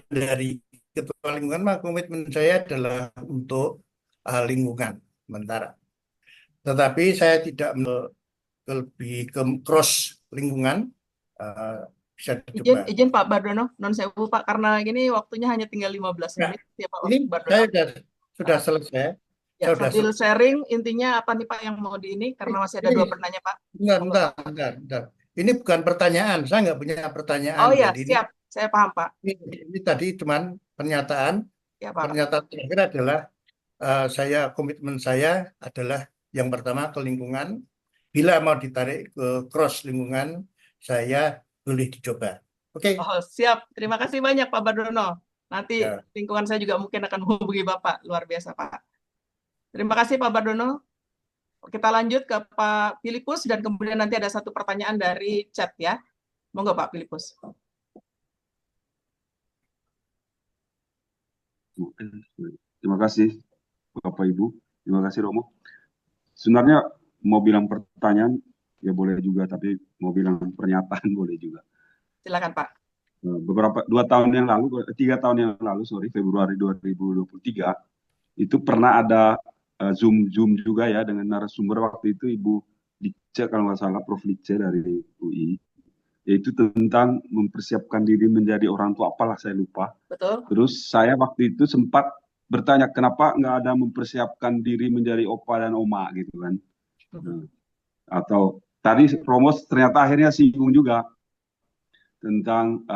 dari Ketua Lingkungan, maka komitmen saya adalah untuk lingkungan sementara. Tetapi saya tidak lebih ke cross lingkungan, bisa dicoba. Izin Pak Bardono, non sewu Pak, karena ini waktunya hanya tinggal 15 menit ya Pak Ini Bardono. saya sudah selesai. Ya, sambil sharing, intinya apa nih Pak yang mau di ini? Karena masih ada dua penanya Pak. Bentar. Ini bukan pertanyaan, saya nggak punya pertanyaan. Oh ya, Jadi siap. Saya paham Pak. Ini tadi cuman pernyataan. Ya, Pak. Pernyataan terakhir adalah komitmen saya adalah yang pertama ke lingkungan. Bila mau ditarik ke cross lingkungan, saya boleh dicoba. Oke. Oh, siap. Terima kasih banyak Pak Bardono. Nanti Ya. lingkungan saya juga mungkin akan menghubungi Bapak. Luar biasa Pak. Terima kasih Pak Bardono. Kita lanjut ke Pak Filipus dan kemudian nanti ada satu pertanyaan dari chat ya. Monggo Pak Filipus. Terima kasih Bapak Ibu. Terima kasih Romo. Sebenarnya mau bilang pertanyaan ya boleh juga, tapi mau bilang pernyataan boleh juga. Silakan Pak. Beberapa 3 tahun yang lalu, Februari 2023 itu pernah ada Zoom juga ya dengan narasumber waktu itu Ibu Lice kalau nggak salah, Prof. Lice dari UI, yaitu tentang mempersiapkan diri menjadi orang tua, apalah saya lupa. Betul. Terus saya waktu itu sempat bertanya kenapa nggak ada mempersiapkan diri menjadi opa dan oma gitu kan. Atau tadi Romo ternyata akhirnya singgung juga tentang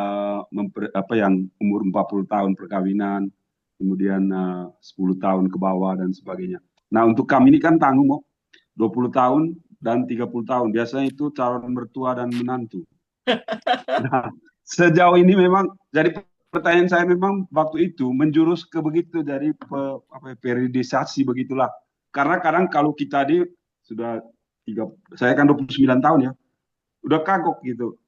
yang umur 40 tahun perkawinan, kemudian 10 tahun ke bawah dan sebagainya. Nah untuk kami ini kan tanggung 20 tahun dan 30 tahun. Biasanya itu calon mertua dan menantu. Nah, sejauh ini memang, jadi pertanyaan saya memang waktu itu menjurus ke begitu, dari periodisasi begitulah. Karena kadang kalau kita sudah saya kan 29 tahun ya, udah kagok gitu.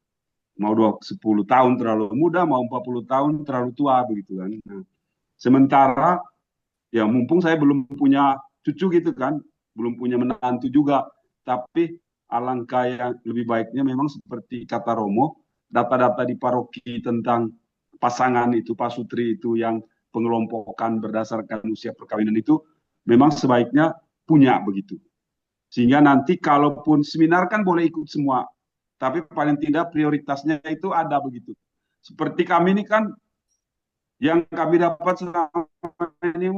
Mau 10 tahun terlalu muda, mau 40 tahun terlalu tua begitu kan. Nah, sementara ya mumpung saya belum punya cucu gitu kan, belum punya menantu juga, tapi alangkah yang lebih baiknya memang seperti kata Romo, data-data di paroki tentang pasangan itu, pasutri itu yang pengelompokan berdasarkan usia perkawinan itu memang sebaiknya punya begitu. Sehingga nanti kalaupun seminar kan boleh ikut semua, tapi paling tidak prioritasnya itu ada begitu. Seperti kami ini kan, yang kami dapat selama ini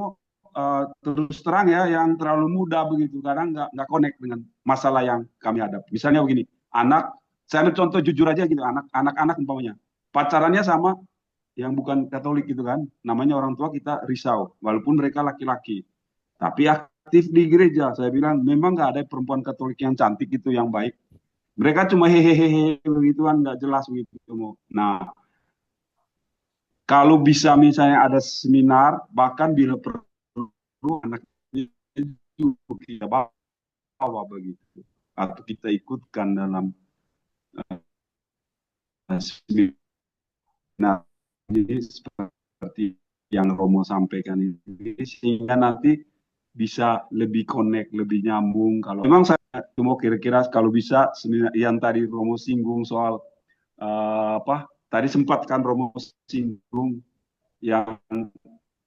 terus terang ya, yang terlalu muda begitu, kadang nggak connect dengan masalah yang kami hadapi. Misalnya begini, saya ambil contoh jujur aja gitu, anak-anak umpamanya pacarannya sama yang bukan Katolik gitu kan, namanya orang tua kita risau, walaupun mereka laki-laki, tapi aktif di gereja. Saya bilang memang nggak ada perempuan Katolik yang cantik itu yang baik. Mereka cuma hehehe begituan, nggak jelas begitu. Nah, kalau bisa misalnya ada seminar, bahkan bila perlu anaknya juga kita bawa begitu, atau kita ikutkan dalam seminar ini seperti yang Romo sampaikan ini, sehingga nanti bisa lebih connect, lebih nyambung. Kalau memang saya mau kira-kira kalau bisa yang tadi Romo singgung soal tadi sempat kan Romo singgung yang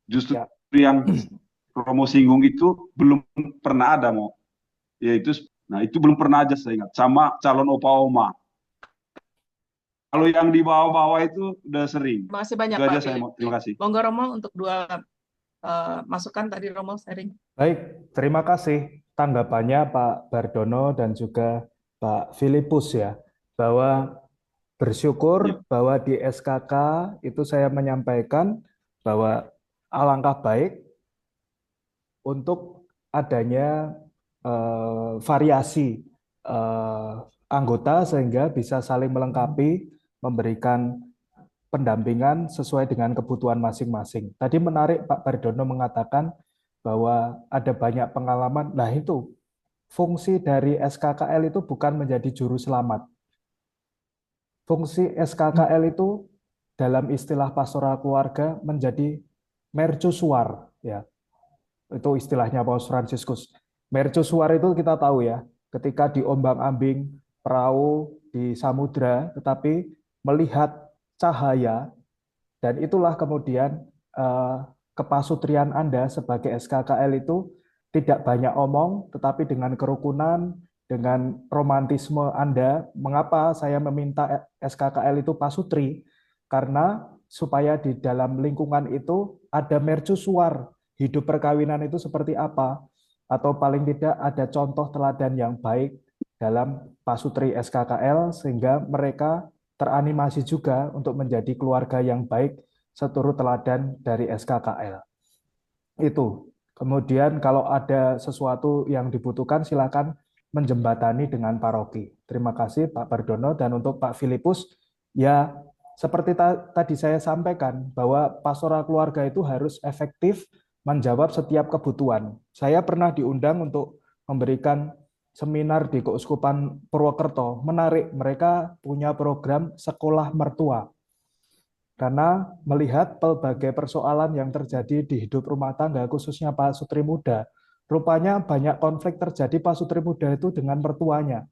justru yang Romo singgung itu belum pernah ada yaitu itu belum pernah aja saya ingat, sama calon opa oma. Kalau yang di bawah-bawah itu udah sering. Terima kasih banyak Pak. Terima kasih. Monggo Romo untuk dua masukan tadi Romo sharing. Baik, terima kasih tanggapannya Pak Bardono dan juga Pak Filipus ya, bahwa bersyukur bahwa di SKK itu saya menyampaikan bahwa alangkah baik untuk adanya variasi anggota sehingga bisa saling melengkapi, memberikan pendampingan sesuai dengan kebutuhan masing-masing. Tadi menarik Pak Bardono mengatakan bahwa ada banyak pengalaman. Nah itu fungsi dari SKKL itu bukan menjadi juru selamat. Fungsi SKKL itu dalam istilah pastoral keluarga menjadi mercusuar, ya. Itu istilahnya Paus Fransiskus. Mercusuar itu kita tahu ya, ketika diombang-ambing perahu di samudra, tetapi melihat cahaya, dan itulah kemudian kepasutrian Anda sebagai SKKL itu tidak banyak omong, tetapi dengan kerukunan, dengan romantisme Anda. Mengapa saya meminta SKKL itu pasutri? Karena supaya di dalam lingkungan itu ada mercusuar, hidup perkawinan itu seperti apa, atau paling tidak ada contoh teladan yang baik dalam pasutri SKKL, sehingga mereka teranimasi juga untuk menjadi keluarga yang baik seturut teladan dari SKKL. Itu. Kemudian kalau ada sesuatu yang dibutuhkan, silakan menjembatani dengan paroki. Terima kasih Pak Bardono. Dan untuk Pak Filipus, ya seperti tadi saya sampaikan, bahwa pastoral keluarga itu harus efektif menjawab setiap kebutuhan. Saya pernah diundang untuk memberikan seminar di Keuskupan Purwokerto. Menarik, mereka punya program sekolah mertua. Karena melihat berbagai persoalan yang terjadi di hidup rumah tangga, khususnya pasutri muda, rupanya banyak konflik terjadi pasutri muda itu dengan mertuanya.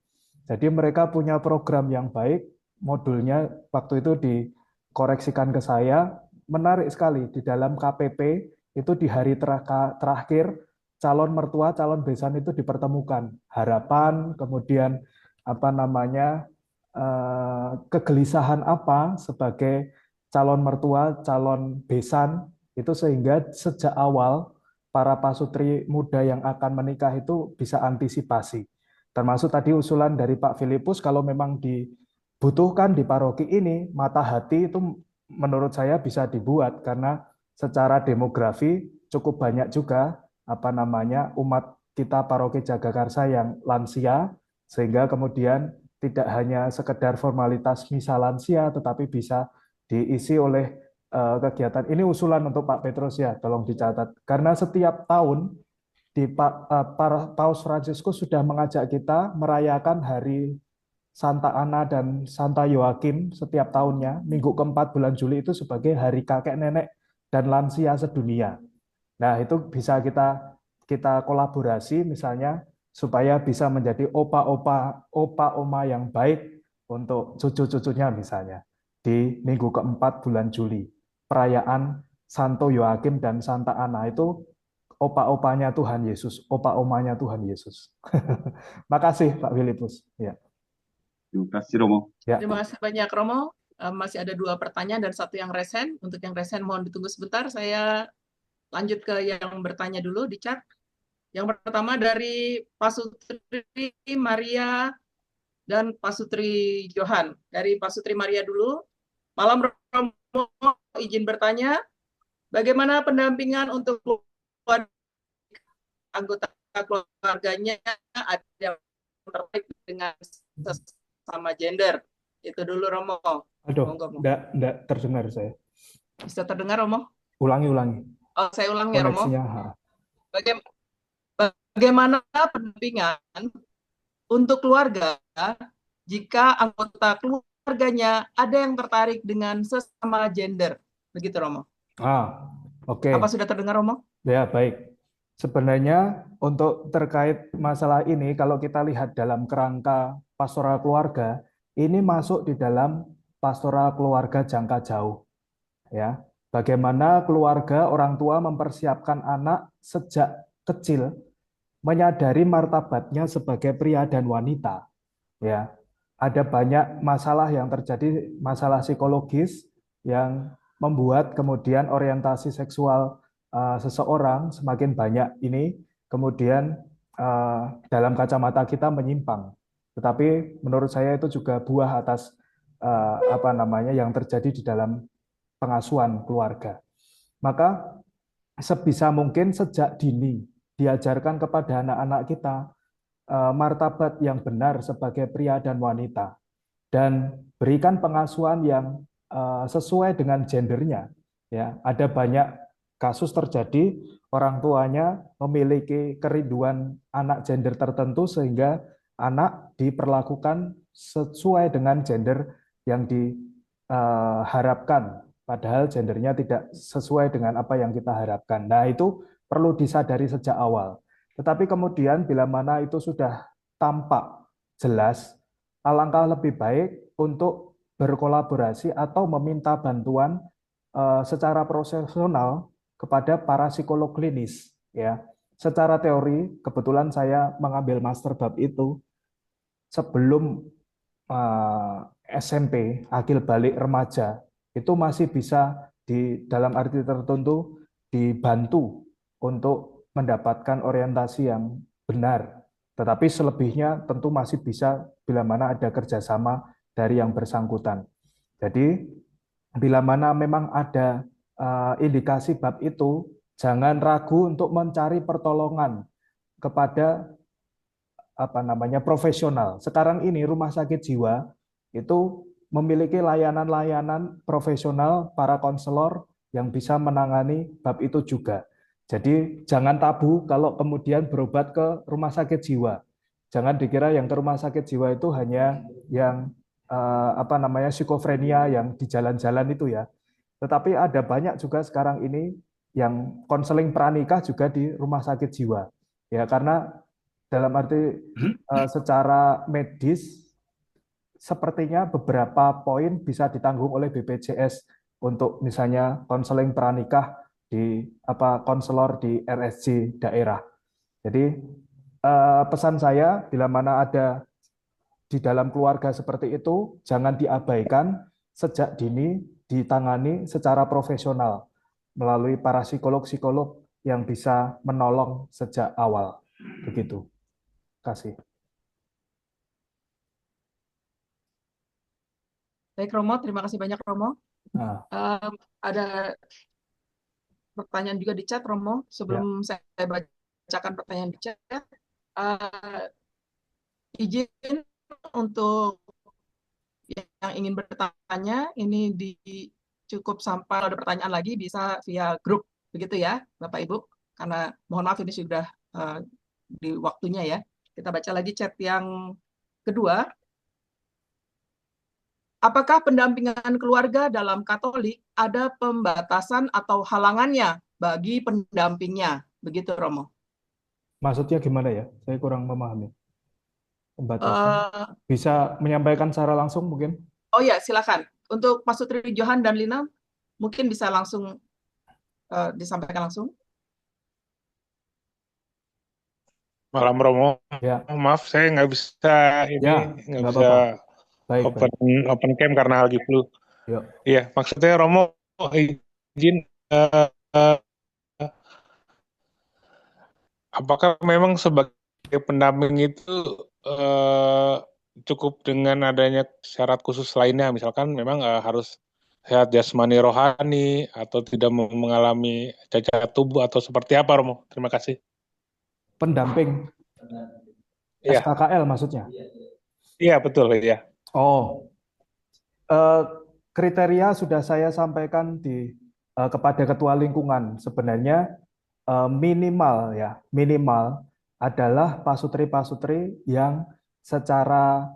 Jadi mereka punya program yang baik, modulnya waktu itu dikoreksikan ke saya, menarik sekali. Di dalam KPP, itu di hari terakhir, calon mertua, calon besan itu dipertemukan. Harapan, kemudian kegelisahan apa sebagai calon mertua, calon besan, itu sehingga sejak awal para pasutri muda yang akan menikah itu bisa antisipasi. Termasuk tadi usulan dari Pak Filipus, kalau memang dibutuhkan di paroki ini, mata hati itu menurut saya bisa dibuat, karena secara demografi cukup banyak juga umat kita paroki Jagakarsa yang lansia, sehingga kemudian tidak hanya sekedar formalitas misa lansia, tetapi bisa diisi oleh kegiatan. Ini usulan untuk Pak Petrus ya, tolong dicatat. Karena setiap tahun di Paus Fransiskus sudah mengajak kita merayakan hari Santa Ana dan Santa Yoakim setiap tahunnya. Minggu keempat bulan Juli itu sebagai hari kakek nenek dan lansia sedunia. Nah, itu bisa kita kolaborasi misalnya supaya bisa menjadi opa-oma yang baik untuk cucu-cucunya misalnya. Di minggu keempat bulan Juli, perayaan Santo Yoakim dan Santa Ana itu opa-opanya Tuhan Yesus, opa-omanya Tuhan Yesus. Makasih Pak Filipus. Ya. Terima kasih Romo. Ya. Terima kasih banyak Romo. Masih ada 2 pertanyaan dan 1 yang resen. Untuk yang resen mohon ditunggu sebentar. Saya lanjut ke yang bertanya dulu di chat. Yang pertama dari Pasutri Maria dan Pasutri Johan. Dari Pasutri Maria dulu. Malam Romo, izin bertanya, bagaimana pendampingan untuk anggota keluarganya ada yang terkait dengan sesama gender? Itu dulu Romo. Aduh, enggak terdengar saya. Bisa terdengar Romo? Ulangi. Oh, saya ulang ya Romo. Bagaimana pendampingan untuk keluarga jika anggota keluarganya ada yang tertarik dengan sesama gender? Begitu Romo. Oke. Apa sudah terdengar Romo? Ya, baik. Sebenarnya untuk terkait masalah ini, kalau kita lihat dalam kerangka pastoral keluarga, ini masuk di dalam pastoral keluarga jangka jauh. Ya, bagaimana keluarga orang tua mempersiapkan anak sejak kecil, menyadari martabatnya sebagai pria dan wanita. Ya, ada banyak masalah yang terjadi, masalah psikologis yang membuat kemudian orientasi seksual seseorang semakin banyak ini, kemudian dalam kacamata kita menyimpang. Tetapi menurut saya itu juga buah atas yang terjadi di dalam pengasuhan keluarga. Maka sebisa mungkin sejak dini diajarkan kepada anak-anak kita martabat yang benar sebagai pria dan wanita, dan berikan pengasuhan yang sesuai dengan gendernya. Ya, ada banyak kasus terjadi orang tuanya memiliki kerinduan anak gender tertentu sehingga anak diperlakukan sesuai dengan gender yang diharapkan, padahal gendernya tidak sesuai dengan apa yang kita harapkan. Nah, itu perlu disadari sejak awal. Tetapi kemudian bila mana itu sudah tampak jelas, alangkah lebih baik untuk berkolaborasi atau meminta bantuan secara profesional kepada para psikolog klinis. Ya, secara teori kebetulan saya mengambil master bab itu sebelum SMP, akil balik remaja, itu masih bisa dalam arti tertentu dibantu untuk mendapatkan orientasi yang benar. Tetapi selebihnya tentu masih bisa bila mana ada kerjasama dari yang bersangkutan. Jadi bila mana memang ada indikasi bab itu, jangan ragu untuk mencari pertolongan kepada profesional. Sekarang ini rumah sakit jiwa itu memiliki layanan-layanan profesional para konselor yang bisa menangani bab itu juga. Jadi jangan tabu kalau kemudian berobat ke rumah sakit jiwa. Jangan dikira yang ke rumah sakit jiwa itu hanya yang psikofrenia yang di jalan-jalan itu ya. Tetapi ada banyak juga sekarang ini yang konseling pranikah juga di rumah sakit jiwa. Ya, karena dalam arti secara medis sepertinya beberapa poin bisa ditanggung oleh BPJS untuk misalnya konseling pranikah di konselor di RSJ daerah. Jadi pesan saya bila mana ada di dalam keluarga seperti itu, jangan diabaikan, sejak dini ditangani secara profesional melalui para psikolog-psikolog yang bisa menolong sejak awal. Begitu. Terima kasih. Baik Romo, terima kasih banyak Romo. Nah, Ada pertanyaan juga di chat Romo. Sebelum saya bacakan pertanyaan di chat, izin untuk yang ingin bertanya, ini cukup sampai kalau ada pertanyaan lagi bisa via grup, begitu ya Bapak Ibu. Karena mohon maaf ini sudah di waktunya ya. Kita baca lagi chat yang kedua. Apakah pendampingan keluarga dalam Katolik ada pembatasan atau halangannya bagi pendampingnya? Begitu Romo. maksudnya gimana ya? Saya kurang memahami. Pembatasan. Bisa menyampaikan secara langsung mungkin? Oh ya, silakan. Untuk Pak Sutri Johan dan Lina, mungkin bisa langsung disampaikan langsung. Malam Romo, Ya. maaf saya nggak bisa nggak apa-apa. Baik, open cam karena lagi flu. Yuk. Iya, maksudnya Romo izin apakah memang sebagai pendamping itu cukup dengan adanya syarat khusus lainnya, misalkan memang harus sehat jasmani rohani atau tidak mengalami cacat tubuh atau seperti apa Romo? Terima kasih. Pendamping SKKL maksudnya? Iya betul ya. Oh, kriteria sudah saya sampaikan kepada ketua lingkungan. Sebenarnya minimal adalah pasutri-pasutri yang secara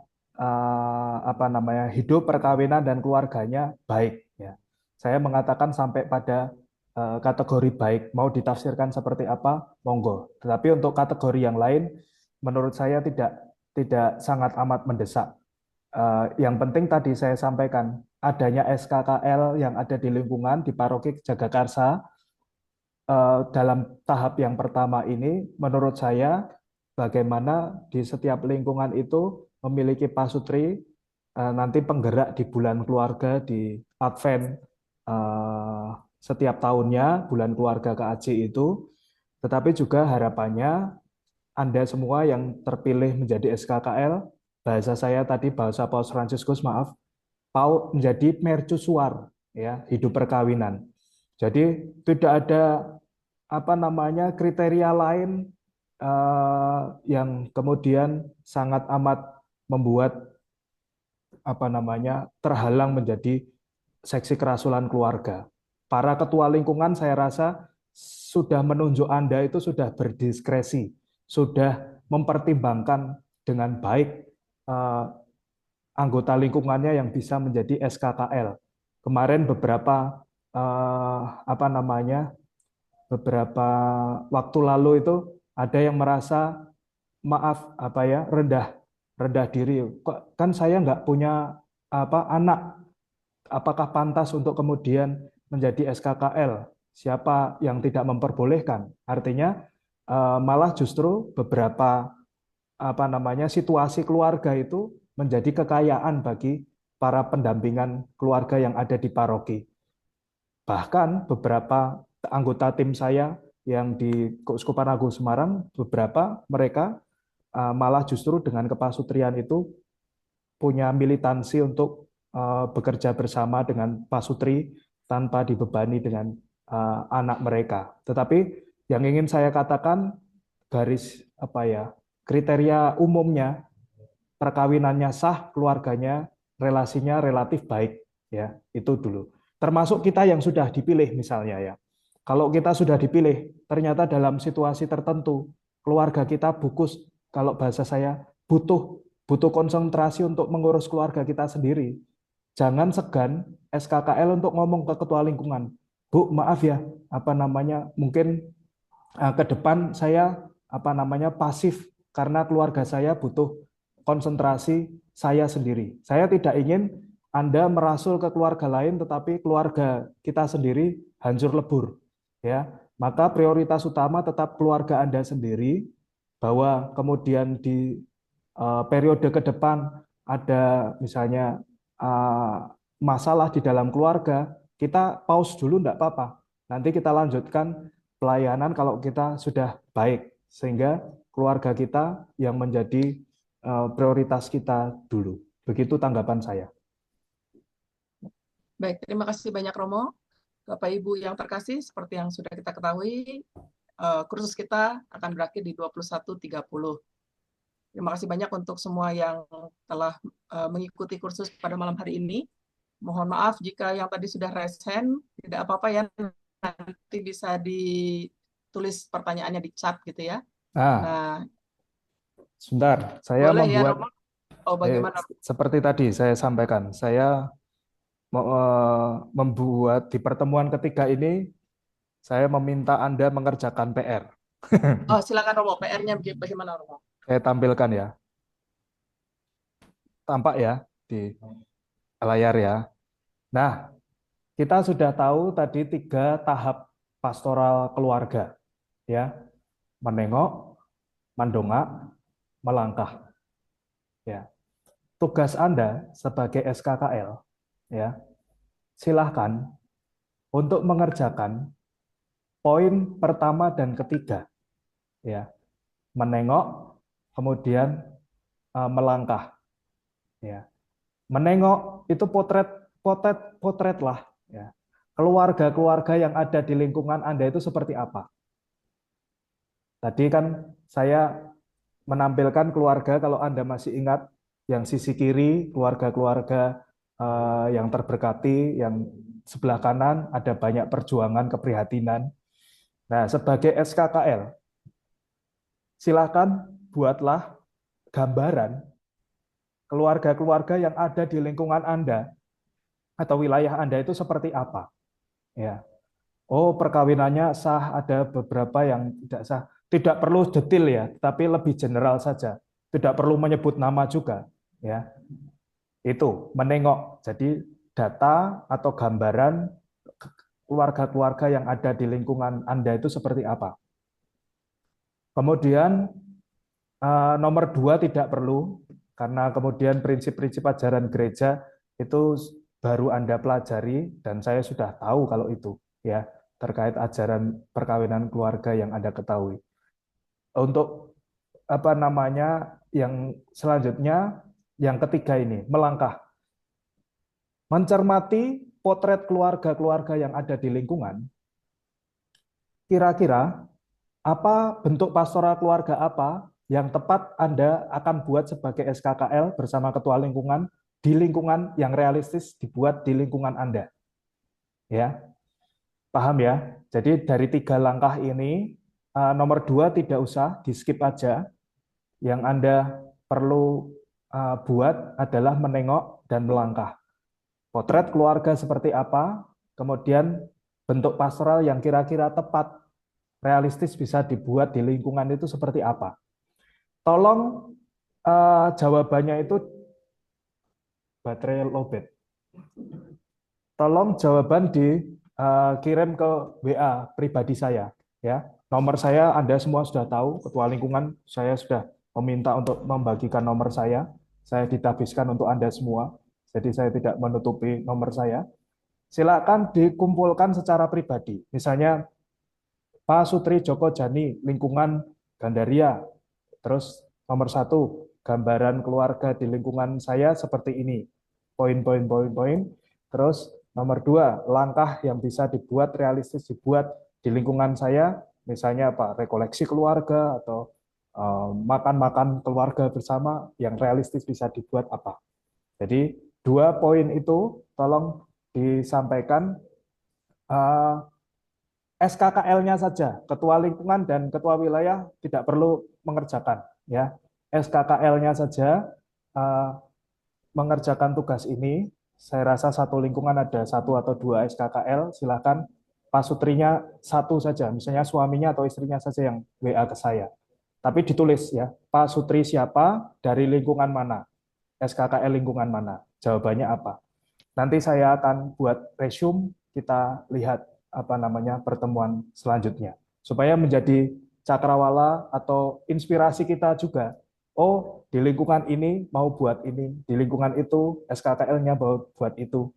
hidup perkawinan dan keluarganya baik. Ya. Saya mengatakan sampai pada kategori baik, mau ditafsirkan seperti apa, monggo. Tetapi untuk kategori yang lain, menurut saya tidak sangat amat mendesak. Yang penting tadi saya sampaikan, adanya SKKL yang ada di lingkungan, di Paroki Jagakarsa, dalam tahap yang pertama ini, menurut saya, bagaimana di setiap lingkungan itu memiliki pasutri, nanti penggerak di bulan keluarga, di Advent, setiap tahunnya bulan keluarga KAJ itu, tetapi juga harapannya Anda semua yang terpilih menjadi SKKL, bahasa saya tadi bahasa Paus Fransiskus, maaf, menjadi mercusuar ya, hidup perkawinan. Jadi tidak ada kriteria lain yang kemudian sangat amat membuat terhalang menjadi seksi kerasulan keluarga. Para ketua lingkungan saya rasa sudah menunjuk Anda itu sudah berdiskresi, sudah mempertimbangkan dengan baik anggota lingkungannya yang bisa menjadi SKKL. Kemarin beberapa beberapa waktu lalu itu ada yang merasa rendah diri. Kan saya nggak punya anak, apakah pantas untuk kemudian menjadi SKKL? Siapa yang tidak memperbolehkan? Artinya malah justru beberapa situasi keluarga itu menjadi kekayaan bagi para pendampingan keluarga yang ada di paroki. Bahkan beberapa anggota tim saya yang di Keuskupan Agung Semarang, beberapa mereka malah justru dengan kepasutrian itu punya militansi untuk bekerja bersama dengan pasutri tanpa dibebani dengan anak mereka. Tetapi yang ingin saya katakan kriteria umumnya perkawinannya sah, keluarganya relasinya relatif baik, ya itu dulu. Termasuk kita yang sudah dipilih misalnya ya. Kalau kita sudah dipilih, ternyata dalam situasi tertentu keluarga kita bukus, kalau bahasa saya butuh konsentrasi untuk mengurus keluarga kita sendiri. Jangan segan SKKL untuk ngomong ke ketua lingkungan, Bu, maaf ya, mungkin ke depan saya pasif karena keluarga saya butuh konsentrasi saya sendiri. Saya tidak ingin Anda merasul ke keluarga lain, tetapi keluarga kita sendiri hancur lebur. Ya, maka prioritas utama tetap keluarga Anda sendiri, bahwa kemudian di periode ke depan ada misalnya masalah di dalam keluarga, kita pause dulu enggak apa-apa. Nanti kita lanjutkan pelayanan kalau kita sudah baik, sehingga keluarga kita yang menjadi prioritas kita dulu. Begitu tanggapan saya. Baik, terima kasih banyak Romo. Bapak Ibu yang terkasih, seperti yang sudah kita ketahui, kursus kita akan berakhir di 21.30. Terima kasih banyak untuk semua yang telah mengikuti kursus pada malam hari ini. Mohon maaf jika yang tadi sudah raise hand, tidak apa-apa ya, nanti bisa ditulis pertanyaannya di chat gitu ya. Nah, sebentar, saya boleh membuat ya, Romo? Oh, bagaimana? seperti tadi saya sampaikan, saya membuat di pertemuan ketiga ini, saya meminta Anda mengerjakan PR. Oh, silakan Romo, PR-nya bagaimana Romo? Saya tampilkan ya. Tampak ya di layar ya. Nah, kita sudah tahu tadi 3 tahap pastoral keluarga. Ya. Menengok, mendongak, melangkah. Ya. Tugas Anda sebagai SKKL, ya, silahkan untuk mengerjakan poin pertama dan ketiga, ya, menengok, kemudian melangkah, ya. Menengok itu potret lah, ya. Keluarga-keluarga yang ada di lingkungan Anda itu seperti apa? Tadi kan saya menampilkan keluarga, kalau Anda masih ingat, yang sisi kiri, keluarga-keluarga yang terberkati, yang sebelah kanan ada banyak perjuangan, keprihatinan. Nah, sebagai SKKL, silakan buatlah gambaran keluarga-keluarga yang ada di lingkungan Anda atau wilayah Anda itu seperti apa. Ya. Oh, perkawinannya sah, ada beberapa yang tidak sah. Tidak perlu detail ya, tapi lebih general saja. Tidak perlu menyebut nama juga, ya. Itu menengok. Jadi data atau gambaran keluarga-keluarga yang ada di lingkungan Anda itu seperti apa. Kemudian nomor 2 tidak perlu, karena kemudian prinsip-prinsip ajaran gereja itu baru Anda pelajari dan saya sudah tahu kalau itu, ya, terkait ajaran perkawinan keluarga yang Anda ketahui. Untuk yang selanjutnya, yang ketiga ini, melangkah. Mencermati potret keluarga-keluarga yang ada di lingkungan. Kira-kira apa bentuk pastoral keluarga apa yang tepat Anda akan buat sebagai SKKL bersama ketua lingkungan di lingkungan yang realistis dibuat di lingkungan Anda. Ya, paham ya? Jadi dari 3 langkah ini, nomor 2 tidak usah, di skip aja. Yang Anda perlu buat adalah menengok dan melangkah. Potret keluarga seperti apa, kemudian bentuk pastoral yang kira-kira tepat, realistis bisa dibuat di lingkungan itu seperti apa. Tolong jawabannya itu baterai lowbat. Tolong jawaban dikirim ke WA pribadi saya, ya. Nomor saya Anda semua sudah tahu, ketua lingkungan saya sudah meminta untuk membagikan nomor saya ditabiskan untuk Anda semua, jadi saya tidak menutupi nomor saya. Silakan dikumpulkan secara pribadi, misalnya Pak Sutri Joko Jani, lingkungan Gandaria, terus nomor 1, gambaran keluarga di lingkungan saya seperti ini, poin-poin, terus nomor 2, langkah yang bisa dibuat, realistis dibuat di lingkungan saya, misalnya apa, rekoleksi keluarga, atau makan-makan keluarga bersama, yang realistis bisa dibuat apa. Jadi 2 poin itu tolong disampaikan, SKKL-nya saja, ketua lingkungan dan ketua wilayah tidak perlu mengerjakan, ya. SKKL-nya saja mengerjakan tugas ini. Saya rasa satu lingkungan ada 1 atau 2 SKKL, silakan Pak Sutrinya 1 saja, misalnya suaminya atau istrinya saja yang WA ke saya. Tapi ditulis ya, Pak Sutri siapa, dari lingkungan mana, SKKL lingkungan mana, jawabannya apa. Nanti saya akan buat resume, kita lihat pertemuan selanjutnya, supaya menjadi cakrawala atau inspirasi kita juga. Oh, di lingkungan ini mau buat ini, di lingkungan itu SKKL-nya mau buat itu.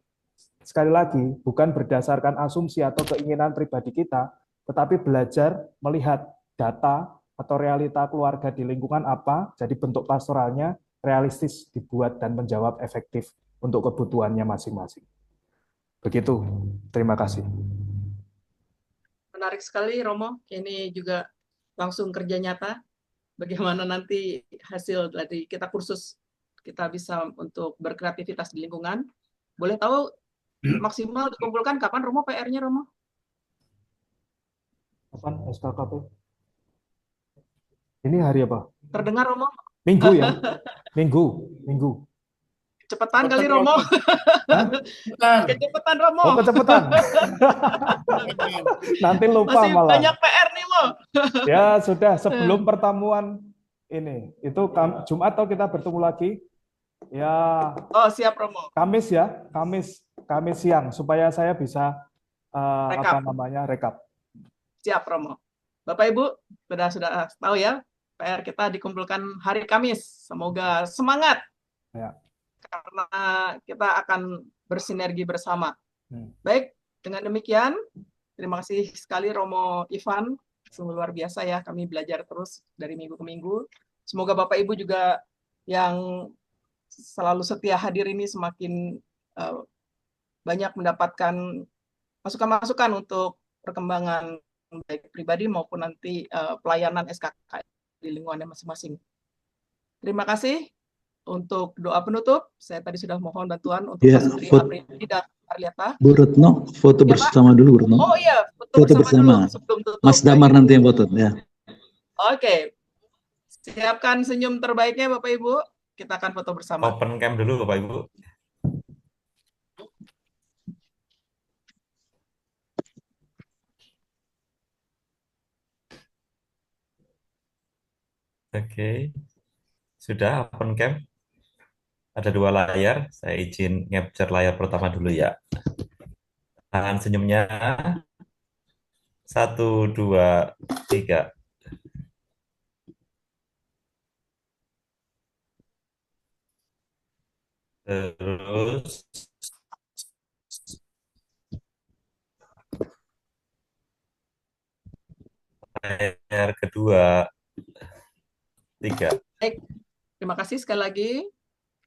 Sekali lagi, bukan berdasarkan asumsi atau keinginan pribadi kita, tetapi belajar melihat data atau realita keluarga di lingkungan apa, jadi bentuk pastoralnya realistis dibuat dan menjawab efektif untuk kebutuhannya masing-masing. Begitu, terima kasih. Menarik sekali Romo, ini juga langsung kerja nyata. Bagaimana nanti hasil dari kita kursus kita bisa untuk berkreativitas di lingkungan. Boleh tahu maksimal dikumpulkan kapan Romo PR-nya Romo? Kapan SKKP? Ini hari apa? Terdengar Romo? Minggu ya? Minggu. Cepetan kali Romo. Kecepatan Romo. Oh, kecepatan. Nanti lupa masih malah. Banyak PR nih Mo. Ya sudah, sebelum pertemuan ini, itu Jumat atau kita bertemu lagi? Ya. Oh siap Romo. Kamis ya, Kamis siang supaya saya bisa rekap. Siap Romo. Bapak Ibu sudah tahu ya, PR kita dikumpulkan hari Kamis. Semoga semangat. Ya. Karena kita akan bersinergi bersama. Baik, dengan demikian, terima kasih sekali Romo Ivan, sungguh luar biasa ya, kami belajar terus dari minggu ke minggu. Semoga Bapak Ibu juga yang selalu setia hadir ini semakin banyak mendapatkan masukan-masukan untuk perkembangan baik pribadi maupun nanti pelayanan SKK di lingkungannya masing-masing. Terima kasih. Untuk doa penutup, saya tadi sudah mohon bantuan untuk Pak Sutri Apriyadi dan Arliata. Bu Retno, foto bersama dulu, Bu Retno. Oh iya, foto bersama. Dulu, sebelum tutup. Mas Damar nanti yang foto, ya. Oke. Siapkan senyum terbaiknya, Bapak Ibu. Kita akan foto bersama. Open cam dulu, Bapak Ibu. Oke. Sudah open cam? Ada 2 layar, saya izin capture layar pertama dulu ya. Tahan senyumnya. 1, 2, 3. Terus layar kedua, 3. Baik, terima kasih sekali lagi.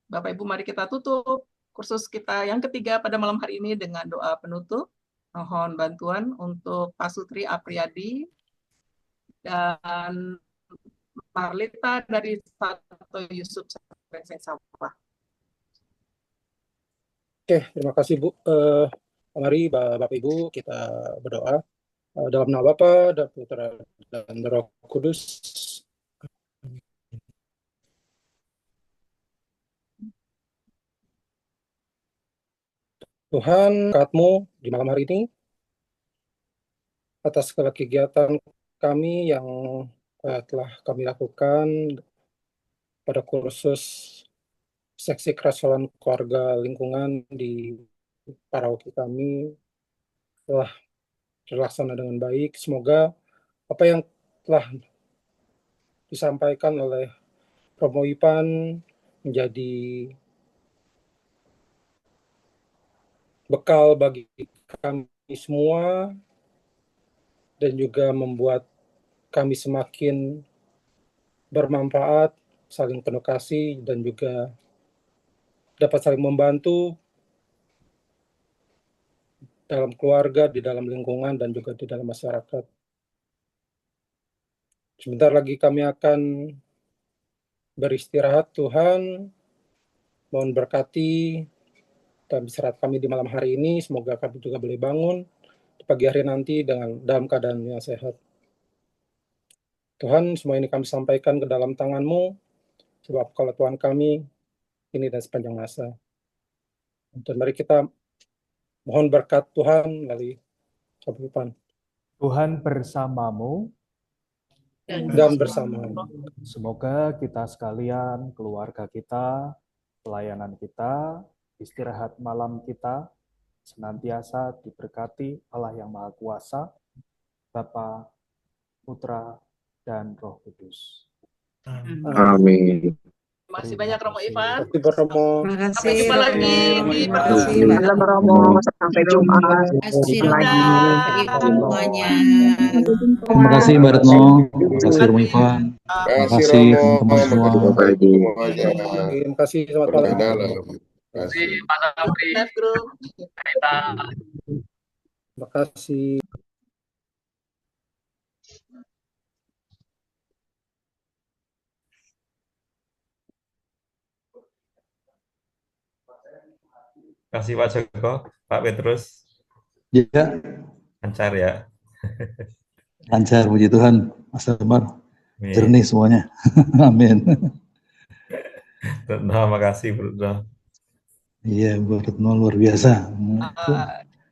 Bapak Ibu, mari kita tutup kursus kita yang ketiga pada malam hari ini dengan doa penutup. Mohon bantuan untuk Pak Sutri Apriyadi dan Marlita dari Sato Yusuf Sawah. Oke, terima kasih Bu. Mari Bapak Ibu kita berdoa. Dalam nama Bapa dan Putra dan Roh Kudus. Tuhan, berkat-Mu di malam hari ini atas segala kegiatan kami yang telah kami lakukan pada kursus seksi kerasulan keluarga lingkungan di paroki kami telah terlaksana dengan baik. Semoga apa yang telah disampaikan oleh Romo Ipan menjadi bekal bagi kami semua dan juga membuat kami semakin bermanfaat, saling penuh kasih, dan juga dapat saling membantu dalam keluarga, di dalam lingkungan, dan juga di dalam masyarakat. Sebentar lagi kami akan beristirahat. Tuhan, mohon berkati dan istirahat kami di malam hari ini. Semoga kami juga boleh bangun di pagi hari nanti dalam keadaan yang sehat. Tuhan, semua ini kami sampaikan ke dalam tangan-Mu, sebab kalau Tuhan kami ini dan sepanjang masa. Dan mari kita mohon berkat Tuhan melalui Ipan. Tuhan bersamamu dan bersama. Semoga kita sekalian, keluarga kita, pelayanan kita, istirahat malam kita, senantiasa diberkati Allah yang Maha Kuasa, Bapa, Putra, dan Roh Kudus. Amin. Terima kasih banyak Romo Ivan. Sampai jumpa lagi di Malam Romo. Sampai jumpa. Semuanya. Terima kasih Mbak Retno, terima kasih Romo Ivan, terima kasih teman-teman semua. Terima kasih, selamat malam. Terima kasih Pak Sapri. Terima kasih. Terima kasih Pak Joko, Pak Petrus. Ya, Lancar ya. lancar, puji Tuhan, Mas Damar. Jernih semuanya. Amin. Terima kasih, Bro. Iya, Bu Retno luar biasa.